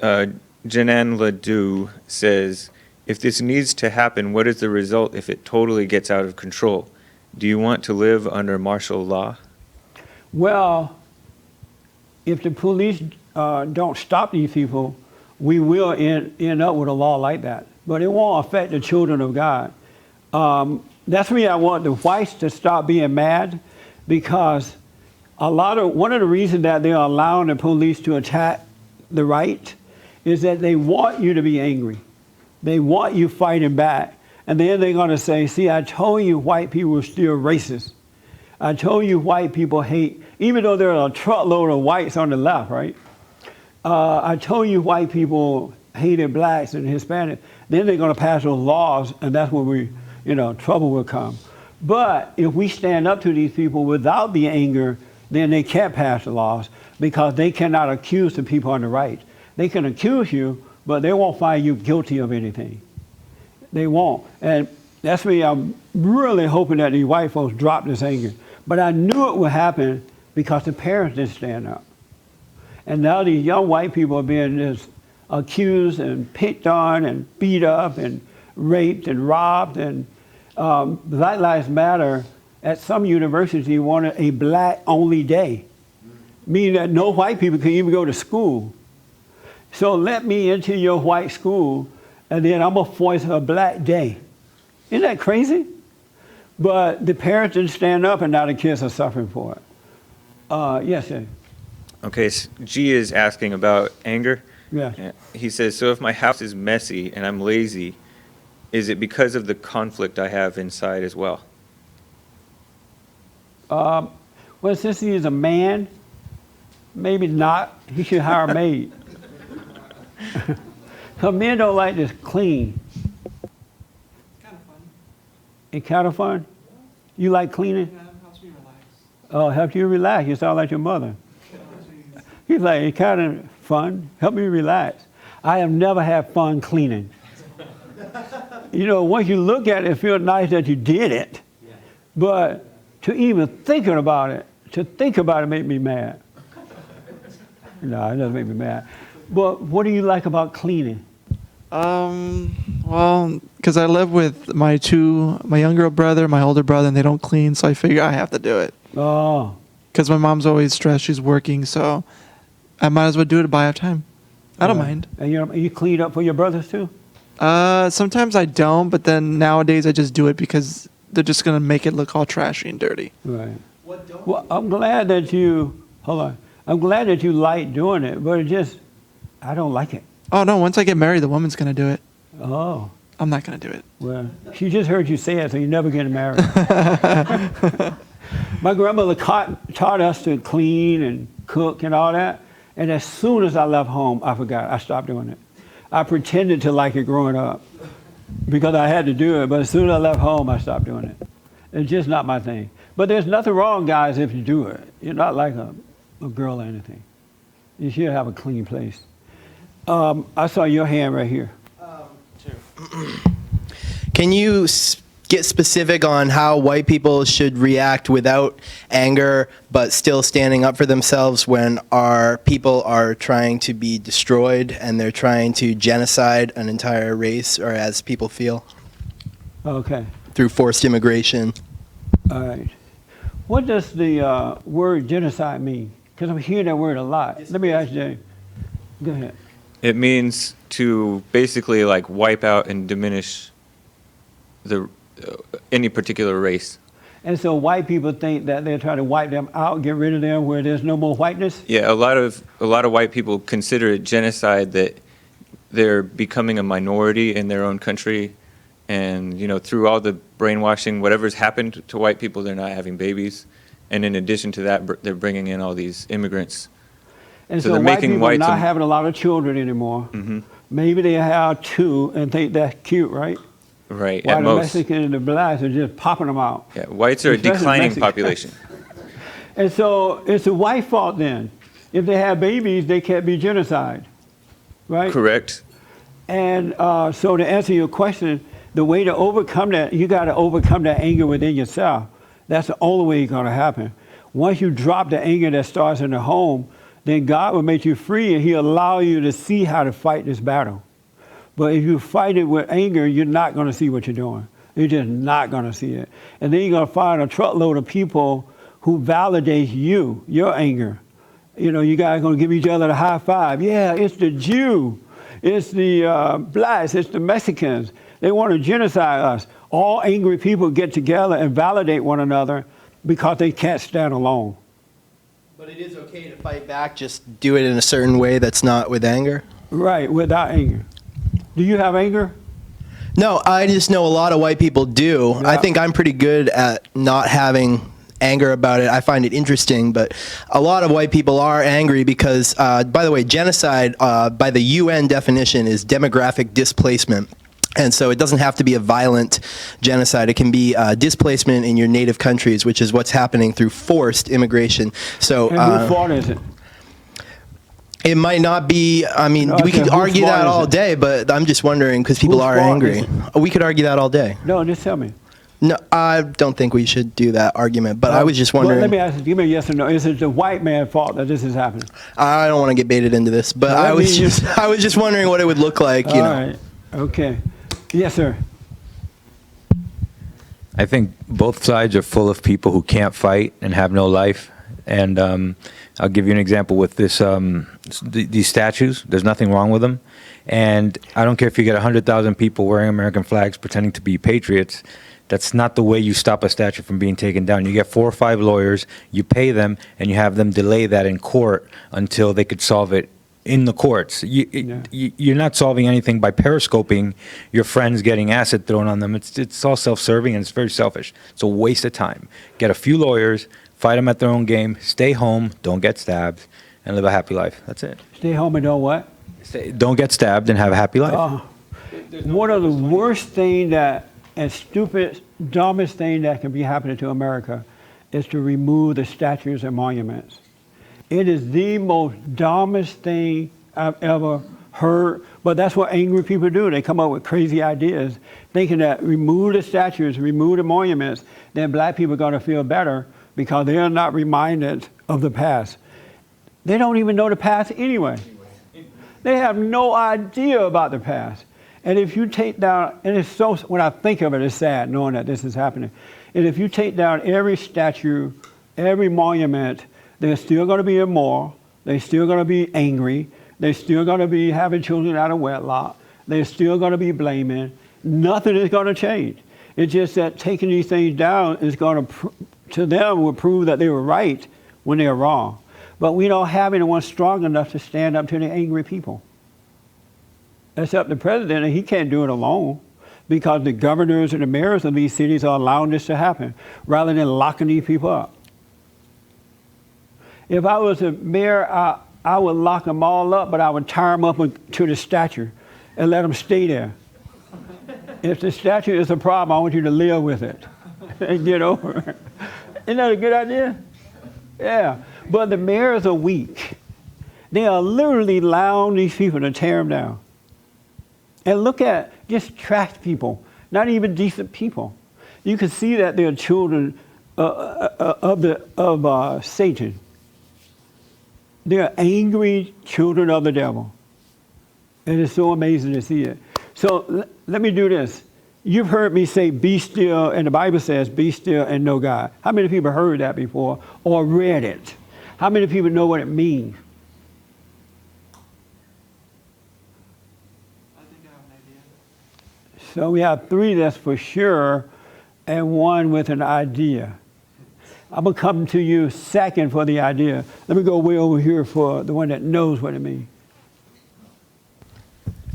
Janan Ledoux says, if this needs to happen, what is the result if it totally gets out of control? Do you want to live under martial law? Well, if the police don't stop these people, we will end up with a law like that. But it won't affect the children of God. That's why I want the whites to stop being mad, because one of the reasons that they're allowing the police to attack the right is that they want you to be angry. They want you fighting back. And then they're going to say, see, I told you white people were still racist. I told you white people hate, even though there are a truckload of whites on the left, right? I told you white people hated blacks and Hispanics. Then they're going to pass those laws, and that's when trouble will come. But if we stand up to these people without the anger, then they can't pass the laws, because they cannot accuse the people on the right. They can accuse you, but they won't find you guilty of anything. They won't. And that's why I'm really hoping that these white folks drop this anger. But I knew it would happen because the parents didn't stand up. And now these young white people are being just accused and picked on and beat up and raped and robbed. And Black Lives Matter at some university wanted a black-only day, meaning that no white people can even go to school. So let me into your white school, and then I'm going to force a black day. Isn't that crazy? But the parents didn't stand up, and now the kids are suffering for it. Yes, sir. Okay, so G is asking about anger. Yeah. He says, so if my house is messy and I'm lazy, is it because of the conflict I have inside as well? Well, since he is a man, maybe not. He should hire a maid. Because men don't like this clean. Kind of fun. It's kind of fun? You like cleaning? Yeah, it helps me relax. Oh, helps you relax. You sound like your mother. He's like, it's kind of fun. Help me relax. I have never had fun cleaning. Once you look at it, it feels nice that you did it. Yeah. But to even think about it made me mad. No, it doesn't make me mad. But what do you like about cleaning? Well, because I live with my younger brother, my older brother, and they don't clean, so I figure I have to do it. Oh. Because my mom's always stressed, she's working, so I might as well do it by time. I don't mind. And you clean up for your brothers too? Sometimes I don't, but then nowadays I just do it because they're just going to make it look all trashy and dirty. Right. Well, I'm glad that you like doing it, but I don't like it. Oh, no, once I get married, the woman's going to do it. Oh. I'm not going to do it. Well, she just heard you say it, so you're never getting married. My grandmother taught us to clean and cook and all that, and as soon as I left home, I forgot. I stopped doing it. I pretended to like it growing up because I had to do it, but as soon as I left home, I stopped doing it. It's just not my thing. But there's nothing wrong, guys, if you do it. You're not like a girl or anything. You should have a clean place. I saw your hand right here. Can you get specific on how white people should react without anger but still standing up for themselves when our people are trying to be destroyed and they're trying to genocide an entire race, or as people feel? Okay. Through forced immigration. All right. What does the word genocide mean? Because I'm hearing that word a lot. Let me ask James. Go ahead. It means to basically like wipe out and diminish any particular race. And so white people think that they're trying to wipe them out, get rid of them where there's no more whiteness. Yeah, a lot of white people consider it genocide that they're becoming a minority in their own country, and through all the brainwashing, whatever's happened to white people, they're not having babies, and in addition to that, they're bringing in all these immigrants. And So so they're white making people are whites not having a lot of children anymore. Maybe they have 2 and think that's cute, right? Right, While at the most. Mexicans and the blacks are just popping them out. Yeah, whites are a Especially declining Mexicans. population. And so it's the white fault then. If they have babies, they can't be genocide, right? Correct. And so to answer your question, the way to overcome that, you got to overcome that anger within yourself. That's the only way it's going to happen. Once you drop the anger that starts in the home, then God will make you free and He'll allow you to see how to fight this battle. But if you fight it with anger, you're not going to see what you're doing. You're just not going to see it. And then you're going to find a truckload of people who validate you, your anger. You guys are going to give each other the high five. Yeah, it's the Jew. It's the blacks. It's the Mexicans. They want to genocide us. All angry people get together and validate one another because they can't stand alone. But it is okay to fight back, just do it in a certain way that's not with anger? Right, without anger. Do you have anger? No, I just know a lot of white people do. Yeah. I think I'm pretty good at not having anger about it. I find it interesting, but a lot of white people are angry because, by the way, genocide, by the UN definition, is demographic displacement. And so it doesn't have to be a violent genocide. It can be displacement in your native countries, which is what's happening through forced immigration. So, And whose fault is it? it might not be, we Okay, could whose argue fault that is all it? day, but I'm just wondering because people Whose are fault angry. is We could argue that all day. No, just tell me. No, I don't think we should do that argument, but I was just wondering. Well, let me ask you, give me a yes or no. Is it the white man's fault that this is happening? I don't want to get baited into this, but Well, I was mean, just wondering what it would look like, you All know. right. Okay. Yes, sir. I think both sides are full of people who can't fight and have no life. And I'll give you an example with this: these statues. There's nothing wrong with them, and I don't care if you get 100,000 people wearing American flags pretending to be patriots. That's not the way you stop a statue from being taken down. You get 4 or 5 lawyers, you pay them, and you have them delay that in court until they could solve it in the courts. You're not solving anything by periscoping your friends getting acid thrown on them. It's all self-serving, and it's very selfish. It's a waste of time. Get a few lawyers, fight them at their own game, stay home, don't get stabbed, and live a happy life. That's it. Stay home and don't what? Don't get stabbed and have a happy life. One of the worst thing and stupid, dumbest thing that can be happening to America is to remove the statues and monuments. It is the most dumbest thing I've ever heard, but that's what angry people do. They come up with crazy ideas, thinking that remove the statues, remove the monuments, then black people are going to feel better because they are not reminded of the past. They don't even know the past anyway. They have no idea about the past. And if you take down, and it's so, when I think of it, it's sad knowing that this is happening. And if you take down every statue, every monument, they're still going to be immoral. They're still going to be angry. They're still going to be having children out of wedlock. They're still going to be blaming. Nothing is going to change. It's just that taking these things down is going to them will prove that they were right when they're wrong. But we don't have anyone strong enough to stand up to the angry people. Except the president, and he can't do it alone because the governors and the mayors of these cities are allowing this to happen rather than locking these people up. If I was a mayor, I would lock them all up, but I would tie them up to the statue and let them stay there. If the statue is a problem, I want you to live with it and get over it. Isn't that a good idea? Yeah. But the mayors are weak. They are literally allowing these people to tear them down. And look at just trash people, not even decent people. You can see that they're children of Satan. They're angry children of the devil. And it's so amazing to see it. So let me do this. You've heard me say, be still, and the Bible says, be still and know God. How many people heard that before or read it? How many people know what it means? So we have 3 that's for sure, and one with an idea. I'm going to come to you second for the idea. Let me go way over here for the one that knows what it means.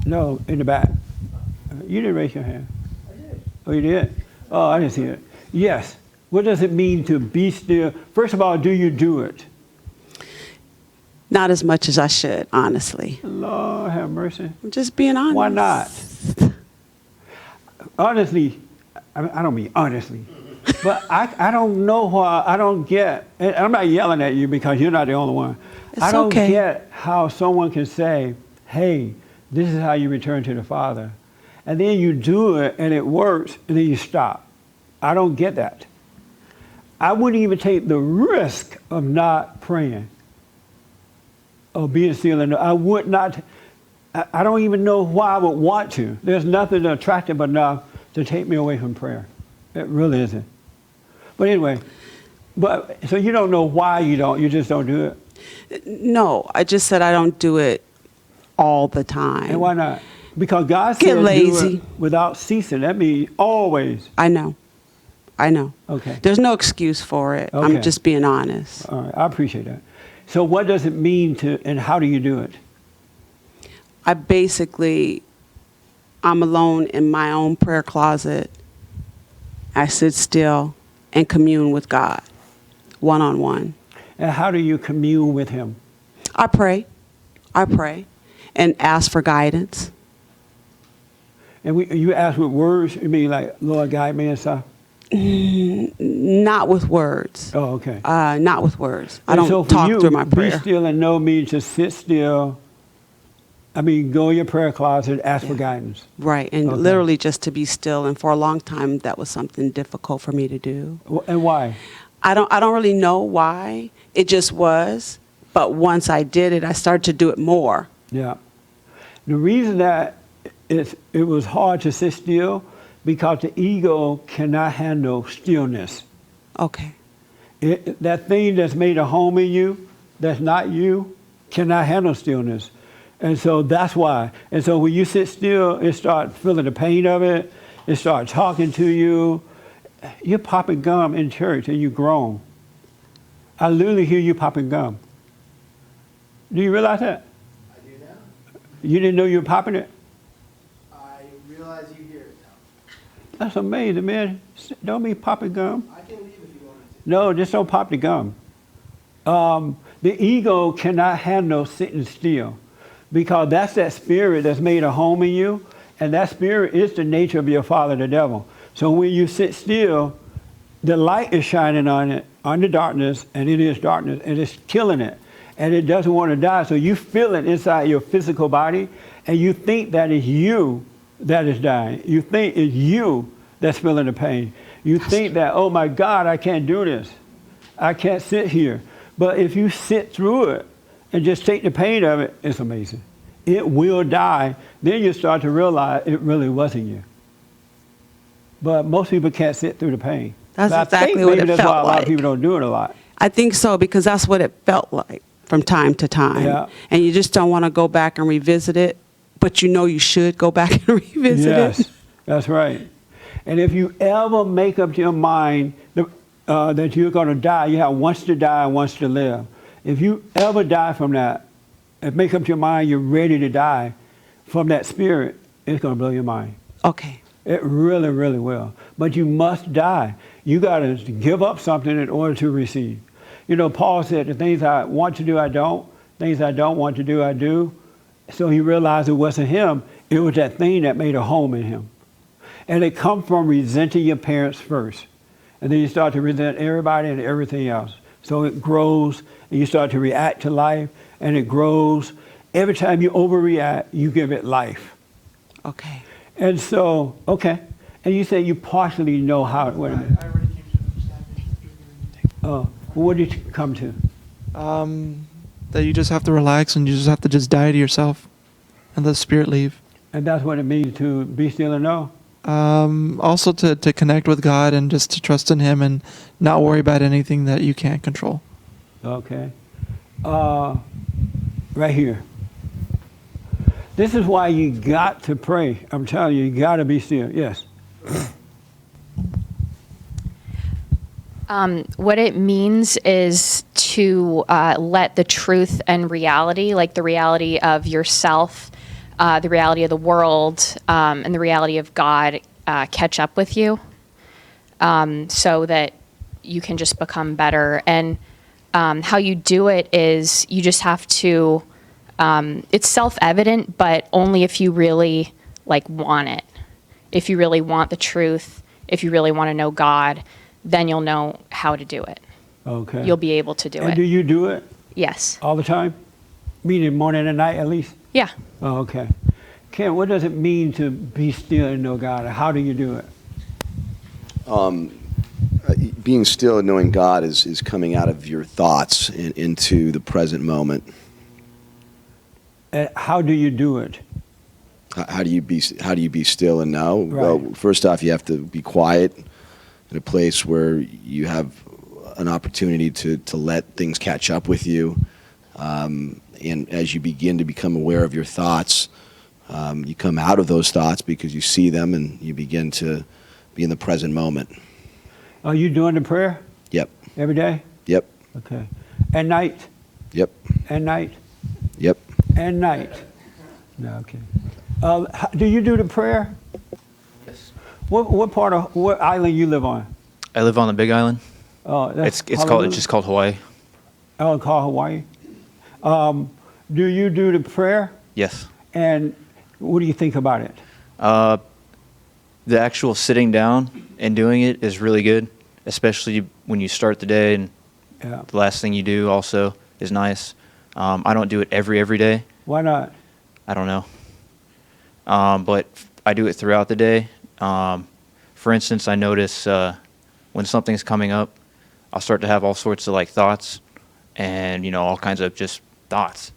No, in the back. You didn't raise your hand. I did. Oh, you did? Oh, I didn't see it. Yes. What does it mean to be still? First of all, do you do it? Not as much as I should, honestly. Lord have mercy. I'm just being honest. Why not? Honestly, I don't mean honestly, but I don't know why, I don't get, and I'm not yelling at you because you're not the only one. I don't get how someone can say, hey, this is how you return to the Father. And then you do it and it works and then you stop. I don't get that. I wouldn't even take the risk of not praying or being still. And I would not, I don't even know why I would want to. There's nothing attractive enough to take me away from prayer. It really isn't. But anyway, so you don't know why you just don't do it? No, I just said I don't do it all the time. And why not? Because God said do it without ceasing. That means always. I know. Okay. There's no excuse for it. Okay. I'm just being honest. All right, I appreciate that. So what does it mean and how do you do it? I'm alone in my own prayer closet. I sit still and commune with God, one-on-one. And how do you commune with him? I pray and ask for guidance. And you ask with words? You mean like, Lord, guide me and stuff? Not with words. Oh, okay. Not with words. I And don't so for talk you, through my be prayer. still and know means to sit still. I mean, go in your prayer closet, ask for guidance. Right, and Okay. literally just to be still. And for a long time, that was something difficult for me to do. And why? I don't really know why. It just was. But once I did it, I started to do it more. Yeah. The reason that it was hard to sit still because the ego cannot handle stillness. Okay. That thing that's made a home in you, that's not you, cannot handle stillness. And so that's why. And so when you sit still, it starts feeling the pain of it. It starts talking to you. You're popping gum in church and you groan. I literally hear you popping gum. Do you realize that? I do now. You didn't know you were popping it? I realize you hear it now. That's amazing, man. Don't be popping gum. I can leave if you want me to. No, just don't pop the gum. The ego cannot handle sitting still because that's that spirit that's made a home in you, and that spirit is the nature of your father, the devil. So when you sit still, the light is shining on it, on the darkness, and it is darkness, and it's killing it, and it doesn't want to die. So you feel it inside your physical body, and you think that it's you that is dying. You think it's you that's feeling the pain. You think that, oh my God, I can't do this. I can't sit here. But if you sit through it and just take the pain of it, it's amazing. It will die. Then you start to realize it really wasn't you. But most people can't sit through the pain. That's But exactly what it that's why felt a lot like. of people don't do it a lot. I think so, because that's what it felt like from time to time. Yeah. And you just don't want to go back and revisit it, but you know you should go back and revisit Yes, it. that's right. And if you ever make up your mind that you're going to die, you have once to die and once to live. If you ever die from that, and make up your mind you're ready to die from that spirit, it's going to blow your mind. Okay. It really, really will. But you must die. You got to give up something in order to receive. You know, Paul said, the things I want to do, I don't. Things I don't want to do, I do. So he realized it wasn't him. It was that thing that made a home in him. And it comes from resenting your parents first. And then you start to resent everybody and everything else. So it grows, and you start to react to life, and it grows. Every time you overreact, you give it life. Okay. And so, okay. And you say you partially know how it went. I already came to understand. Oh, what did you come to? That you just have to relax and you just have to just die to yourself and let the spirit leave. And that's what it means to be still and know. Also to connect with God and just to trust in Him and not worry about anything that you can't control. Okay. Right here. This is why you got to pray. I'm telling you, you got to be still. Yes. What it means is to let the truth and reality, like the reality of yourself, the reality of the world, and the reality of God, catch up with you, so that you can just become better. And how you do it is you just have to, it's self-evident, but only if you really want it. If you really want the truth, if you really want to know God, then you'll know how to do it. Okay. You'll be able to do And it. do you do it Yes. all the time? Meaning morning and night at least? Yeah. Oh, okay. Ken, what does it mean to be still and know God? How do you do it? Being still and knowing God is coming out of your thoughts into the present moment. And how do you do it? How do you be still and know? Right. Well, first off, you have to be quiet in a place where you have an opportunity to let things catch up with you. And as you begin to become aware of your thoughts, you come out of those thoughts because you see them and you begin to be in the present moment. Are you doing the prayer? Yep. Every day? Yep. Okay. At night? Yep. At night? Yep. At night? No, okay. Do you do the prayer? Yes. What island you live on? I live on the Big Island. Oh, It's just called Hawaii. Oh, it's called Hawaii. Do you do the prayer? Yes. And what do you think about it? The actual sitting down and doing it is really good, especially when you start the day, and Yeah. the last thing you do also is nice. I don't do it every day. Why not? I don't know. But I do it throughout the day. For instance, I notice when something's coming up, I'll start to have all sorts of thoughts and, all kinds of just thoughts.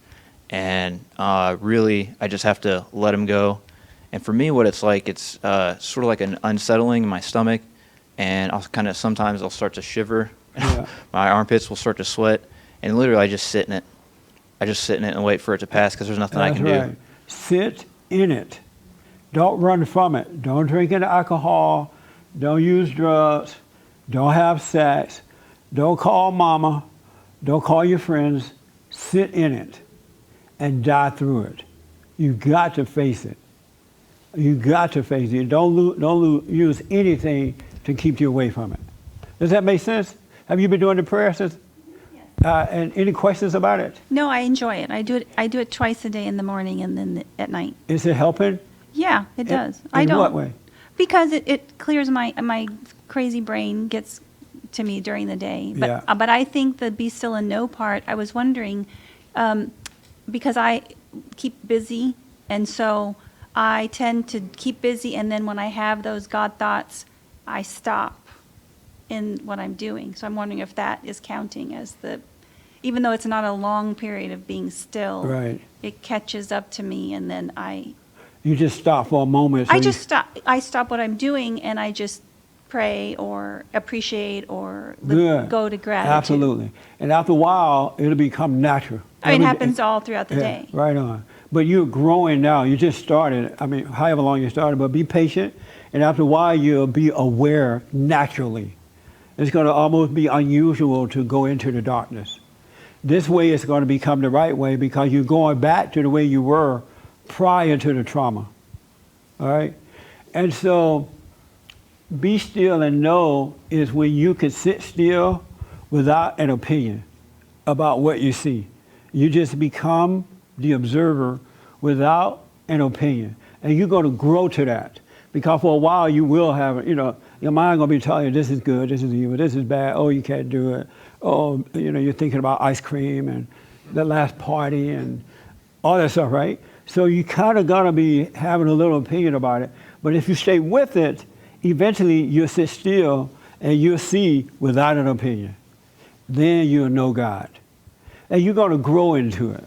And really, I just have to let them go. And for me, what it's like, it's sort of like an unsettling in my stomach. And sometimes I'll start to shiver. Yeah. My armpits will start to sweat. And literally, I just sit in it. I just sit in it and wait for it to pass because there's nothing I can do. Sit in it. Don't run from it. Don't drink any alcohol. Don't use drugs. Don't have sex. Don't call mama. Don't call your friends. Sit in it and die through it. You got to face it. You got to face it. Don't use anything to keep you away from it. Does that make sense? Have you been doing the prayer since? And any questions about it? No, I enjoy it. I do it twice a day in the morning and then at night. Is it helping? Yeah, it does. In what way? Because it clears my crazy brain gets to me during the day. But Yeah. but I think the be still and know part, I was wondering, because I keep busy, and so I tend to keep busy, and then when I have those God thoughts, I stop in what I'm doing. So I'm wondering if that is counting as even though it's not a long period of being still, Right. it catches up to me, and then You just stop for a moment. I stop what I'm doing, and I just pray or appreciate or Good. go to gratitude. Absolutely. And after a while, it'll become natural. It happens all throughout the day. Right on. But you're growing now. You just started. However long you started, but be patient. And after a while, you'll be aware naturally. It's going to almost be unusual to go into the darkness. This way it's going to become the right way because you're going back to the way you were prior to the trauma. All right? And so be still and know is when you can sit still without an opinion about what you see. You just become the observer without an opinion. And you're going to grow to that. Because for a while you will have, your mind going to be telling you this is good, this is evil, this is bad, oh, you can't do it. Oh, you're thinking about ice cream and the last party and all that stuff, right? So you kind of got to be having a little opinion about it. But if you stay with it, eventually you'll sit still and you'll see without an opinion. Then you'll know God. And you're going to grow into it.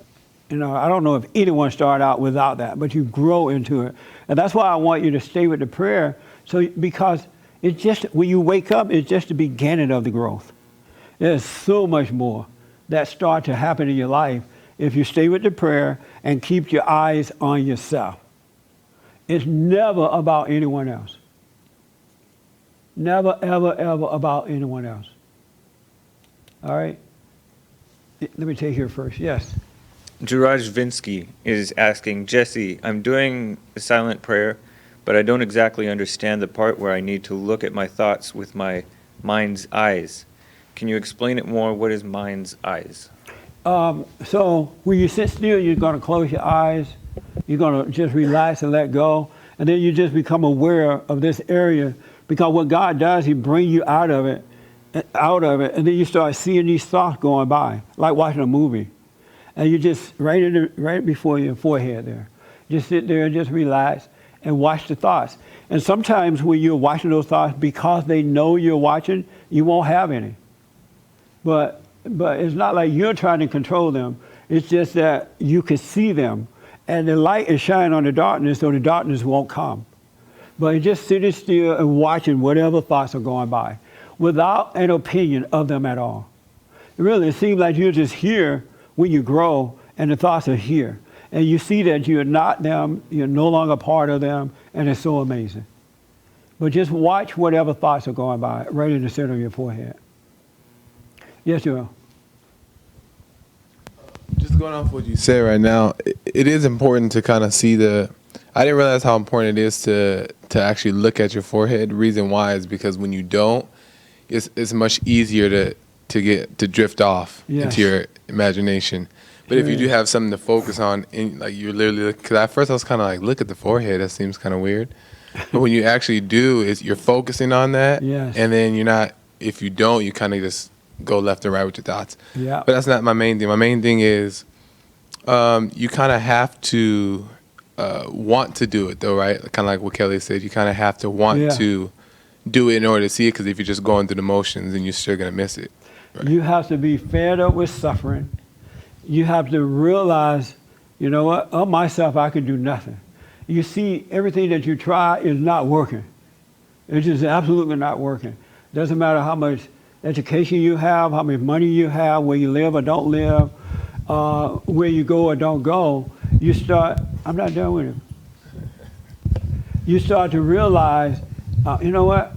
I don't know if anyone started out without that, but you grow into it. And that's why I want you to stay with the prayer. Because it's just, when you wake up, it's just the beginning of the growth. There's so much more that start to happen in your life if you stay with the prayer and keep your eyes on yourself. It's never about anyone else. Never, ever, ever about anyone else. All right? Let me take here first. Yes. Jiraj Vinsky is asking, Jesse, I'm doing a silent prayer, but I don't exactly understand the part where I need to look at my thoughts with my mind's eyes. Can you explain it more? What is mind's eyes? So when you sit still, you're going to close your eyes. You're going to just relax and let go. And then you just become aware of this area. Because what God does, he brings you out of it. And then you start seeing these thoughts going by, like watching a movie. And you just, right before your forehead there. Just sit there and just relax and watch the thoughts. And sometimes when you're watching those thoughts, because they know you're watching, you won't have any. But it's not like you're trying to control them. It's just that you can see them. And the light is shining on the darkness, so the darkness won't come. But just sitting still and watching whatever thoughts are going by without an opinion of them at all. Really, it seems like you're just here when you grow and the thoughts are here. And you see that you're not them, you're no longer part of them, and it's so amazing. But just watch whatever thoughts are going by right in the center of your forehead. Yes, Joel. Just going off what you say right now, it is important to kind of see I didn't realize how important it is to actually look at your forehead. The reason why is because when you don't, it's much easier to drift off into your imagination. But if you do have something to focus on, and like you're literally, because at first I was kind of like, look at the forehead, that seems kind of weird. But when you actually do, you're focusing on that, and then you're not. If you don't, you kind of just go left and right with your thoughts. Yeah. But that's not my main thing. My main thing is you kind of have to want to do it, though, right? Kind of like what Kelly said. You kind of have to want to do it in order to see it, because if you're just going through the motions, then you're still going to miss it. Right? You have to be fed up with suffering. You have to realize, you know what, of myself, I can do nothing. You see, everything that you try is not working. It's just absolutely not working. Doesn't matter how much education you have, how much money you have, where you live or don't live, where you go or don't go. You start, I'm not done with it. You start to realize, you know what,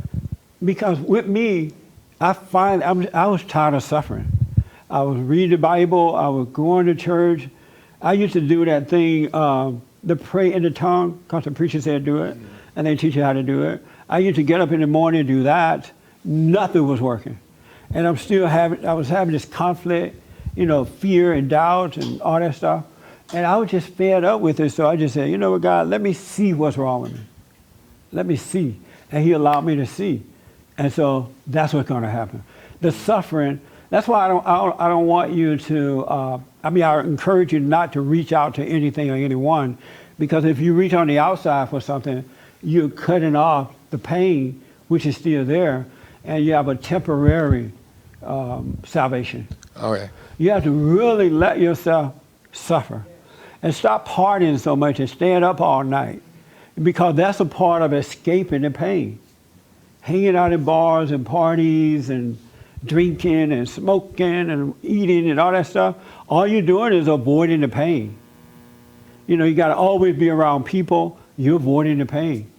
because with me, I was tired of suffering. I was reading the Bible. I was going to church. I used to do that thing, the pray in the tongue, because the preacher said do it, and they teach you how to do it. I used to get up in the morning and do that. Nothing was working. And I was having this conflict, fear and doubt and all that stuff. And I was just fed up with it. So I just said, you know what, God, let me see what's wrong with me. Let me see. And he allowed me to see. And so that's what's going to happen. The suffering, that's why I don't want you to, I encourage you not to reach out to anything or anyone, because if you reach on the outside for something, you're cutting off the pain, which is still there, and you have a temporary salvation. Okay. You have to really let yourself suffer and stop partying so much and staying up all night, because that's a part of escaping the pain. Hanging out in bars and parties and drinking and smoking and eating and all that stuff, all you're doing is avoiding the pain. You got to always be around people. You're avoiding the pain.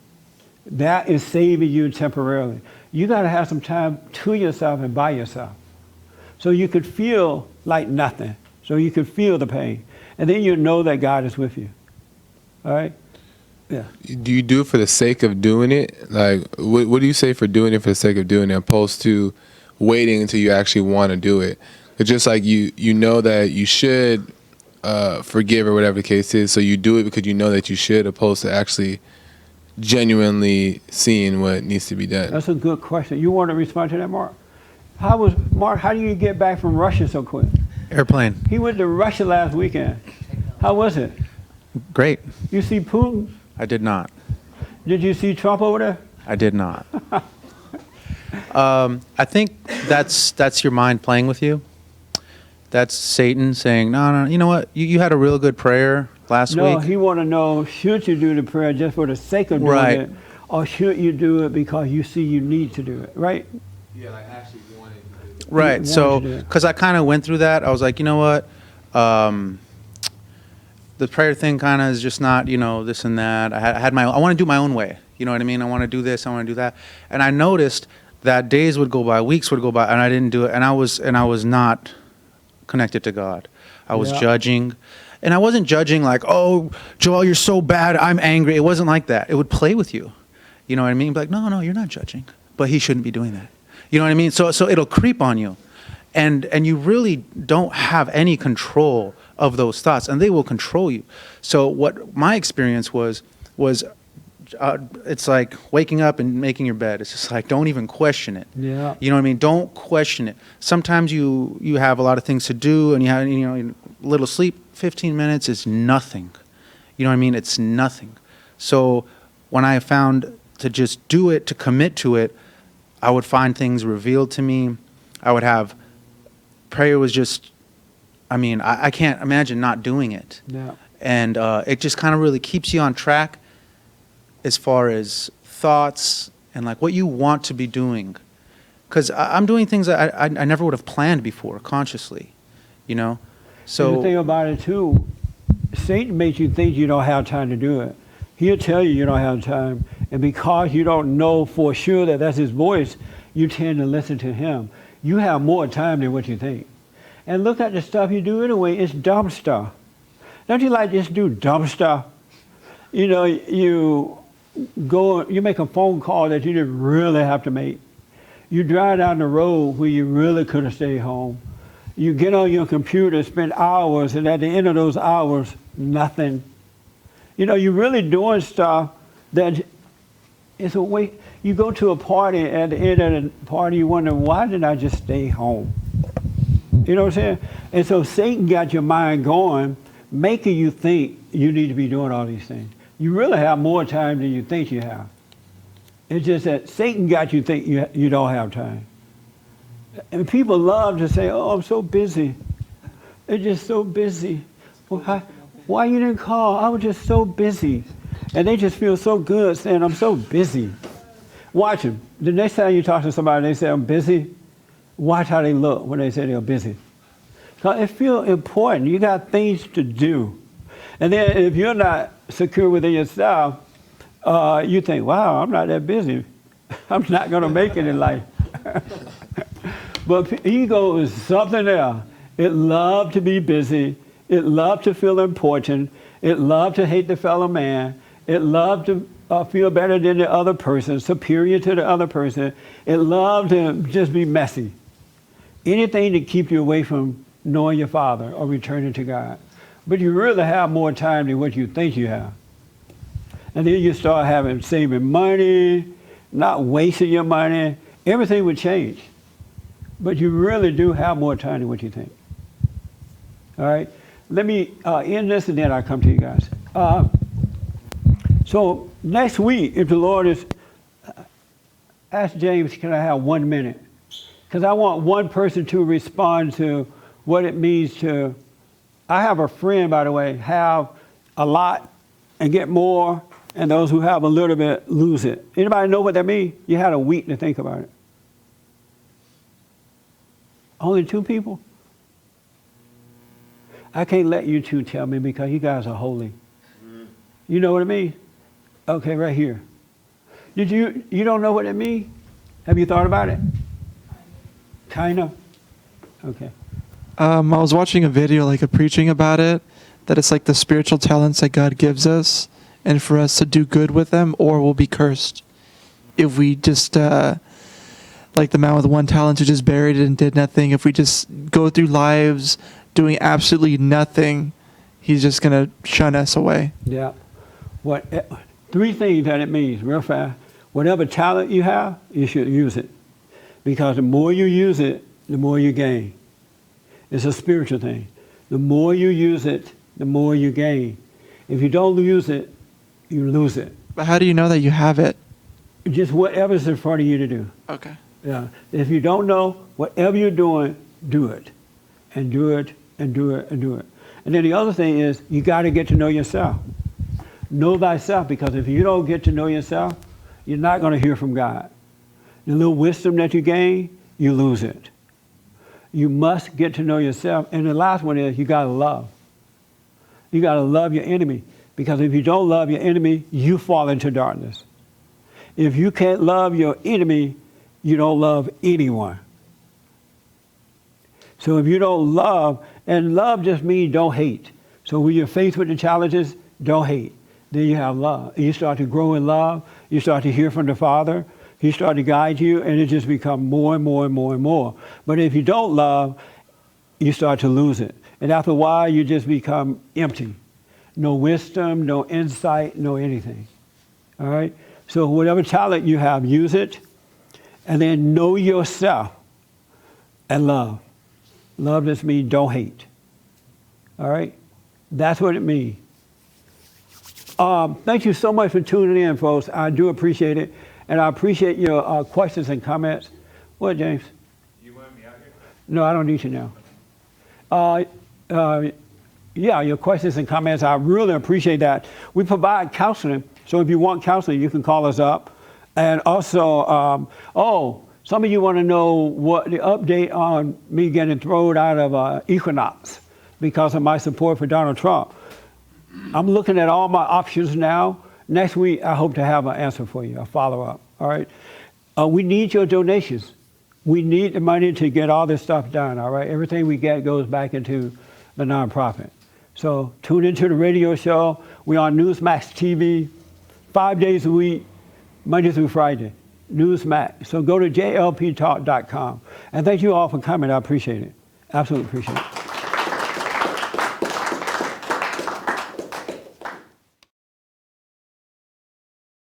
That is saving you temporarily. You got to have some time to yourself and by yourself, so you could feel like nothing, so you could feel the pain. And then you know that God is with you. All right? Yeah. Do you do it for the sake of doing it? Like, what do you say for doing it for the sake of doing it, opposed to waiting until you actually want to do it? It's just like you know that you should forgive or whatever the case is, so you do it because you know that you should, opposed to actually genuinely seeing what needs to be done. That's a good question. You want to respond to that, Mark? Mark, how do you get back from Russia so quick? Airplane. He went to Russia last weekend. How was it? Great. You see Putin? I did not. Did you see Trump over there? I did not. I think that's your mind playing with you. That's Satan saying, no, you know what? You had a real good prayer last week. No, he want to know, should you do the prayer just for the sake of doing it, or should you do it because you see you need to do it, right? Yeah, like actually wanting to do it. Right. So, because I kind of went through that, I was like, you know what? The prayer thing kind of is just not, this and that. I want to do my own way. You know what I mean? I want to do this, I want to do that. And I noticed that days would go by, weeks would go by, and I didn't do it, and I was not connected to God. I was Yeah. judging, and I wasn't judging like, oh, Joel, you're so bad, I'm angry. It wasn't like that. It would play with you. You know what I mean? Be like, no, you're not judging, but he shouldn't be doing that. You know what I mean? So it'll creep on you, and you really don't have any control of those thoughts, and they will control you. So what my experience was it's like waking up and making your bed. It's just like, don't even question it. Yeah. You know what I mean? Don't question it. Sometimes you have a lot of things to do, and you have little sleep. 15 minutes is nothing. You know what I mean? It's nothing. So when I found to just do it, to commit to it, I would find things revealed to me. I would have prayer was just, I can't imagine not doing it. Yeah. And it just kind of really keeps you on track as far as thoughts and like what you want to be doing. Because I'm doing things that I never would have planned before consciously, you know? So the thing about it too, Satan makes you think you don't have time to do it. He'll tell you don't have time. And because you don't know for sure that that's his voice, you tend to listen to him. You have more time than what you think. And look at the stuff you do anyway, it's dumb stuff. Don't you like just do dumb stuff? You know, you make a phone call that you didn't really have to make. You drive down the road where you really could have stayed home. You get on your computer, spend hours, and at the end of those hours, nothing. You know, you're really doing stuff that is a way. You go to a party, at the end of the party, you wonder, why did I just stay home? You know what I'm saying? And so Satan got your mind going, making you think you need to be doing all these things. You really have more time than you think you have. It's just that Satan got you think you don't have time. And people love to say, oh, I'm so busy. They're just so busy. Well, why you didn't call? I was just so busy. And they just feel so good saying, I'm so busy. Watch them. The next time you talk to somebody, they say, I'm busy. Watch how they look when they say they're busy. So it feels important. You got things to do. And then if you're not secure within yourself, you think, wow, I'm not that busy. I'm not going to make it in life. But ego is something else. It loves to be busy. It loves to feel important. It loves to hate the fellow man. It loves to feel better than the other person, superior to the other person. It loves to just be messy. Anything to keep you away from knowing your Father or returning to God. But you really have more time than what you think you have. And then you start saving money, not wasting your money. Everything would change. But you really do have more time than what you think. All right? Let me end this and then I'll come to you guys. So next week, if the Lord is, ask James, can I have 1 minute? Because I want one person to respond to what it means to, I have a friend, by the way, have a lot and get more, and those who have a little bit lose it. Anybody know what that means? You had a week to think about it. Only 2 people? I can't let you 2 tell me because you guys are holy. You know what I mean? Okay, right here. You don't know what it means? Have you thought about it? Kind of? Okay. I was watching a video, like a preaching about it, that it's like the spiritual talents that God gives us, and for us to do good with them, or we'll be cursed. If we just, like the man with 1 talent who just buried it and did nothing, if we just go through lives doing absolutely nothing, he's just going to shun us away. Yeah. 3 things that it means, real fast. Whatever talent you have, you should use it. Because the more you use it, the more you gain. It's a spiritual thing. The more you use it, the more you gain. If you don't use it, you lose it. But how do you know that you have it? Just whatever's in front of you to do. Okay. Yeah. If you don't know, whatever you're doing, do it. And do it, and do it, and do it. And then the other thing is, you got to get to know yourself. Know thyself, because if you don't get to know yourself, you're not going to hear from God. The little wisdom that you gain, you lose it. You must get to know yourself. And the last one is, you got to love. You got to love your enemy. Because if you don't love your enemy, you fall into darkness. If you can't love your enemy, you don't love anyone. So if you don't love, and love just means don't hate. So when you're faced with the challenges, don't hate. Then you have love. You start to grow in love. You start to hear from the Father. He starts to guide you, and it just becomes more and more and more and more. But if you don't love, you start to lose it. And after a while, you just become empty. No wisdom, no insight, no anything. All right? So whatever talent you have, use it. And then know yourself and love. Love just means don't hate. All right? That's what it means. Thank you so much for tuning in, folks. I do appreciate it. And I appreciate your questions and comments. What, James? You want me out here? No, I don't need you now. Yeah, your questions and comments, I really appreciate that. We provide counseling. So if you want counseling, you can call us up. And also, some of you want to know what the update on me getting thrown out of Equinox because of my support for Donald Trump. I'm looking at all my options now. Next week, I hope to have an answer for you, a follow-up, all right? We need your donations. We need the money to get all this stuff done, all right? Everything we get goes back into the nonprofit. So tune into the radio show. We're on Newsmax TV 5 days a week, Monday through Friday, Newsmax. So go to jlptalk.com. And thank you all for coming. I appreciate it. Absolutely appreciate it.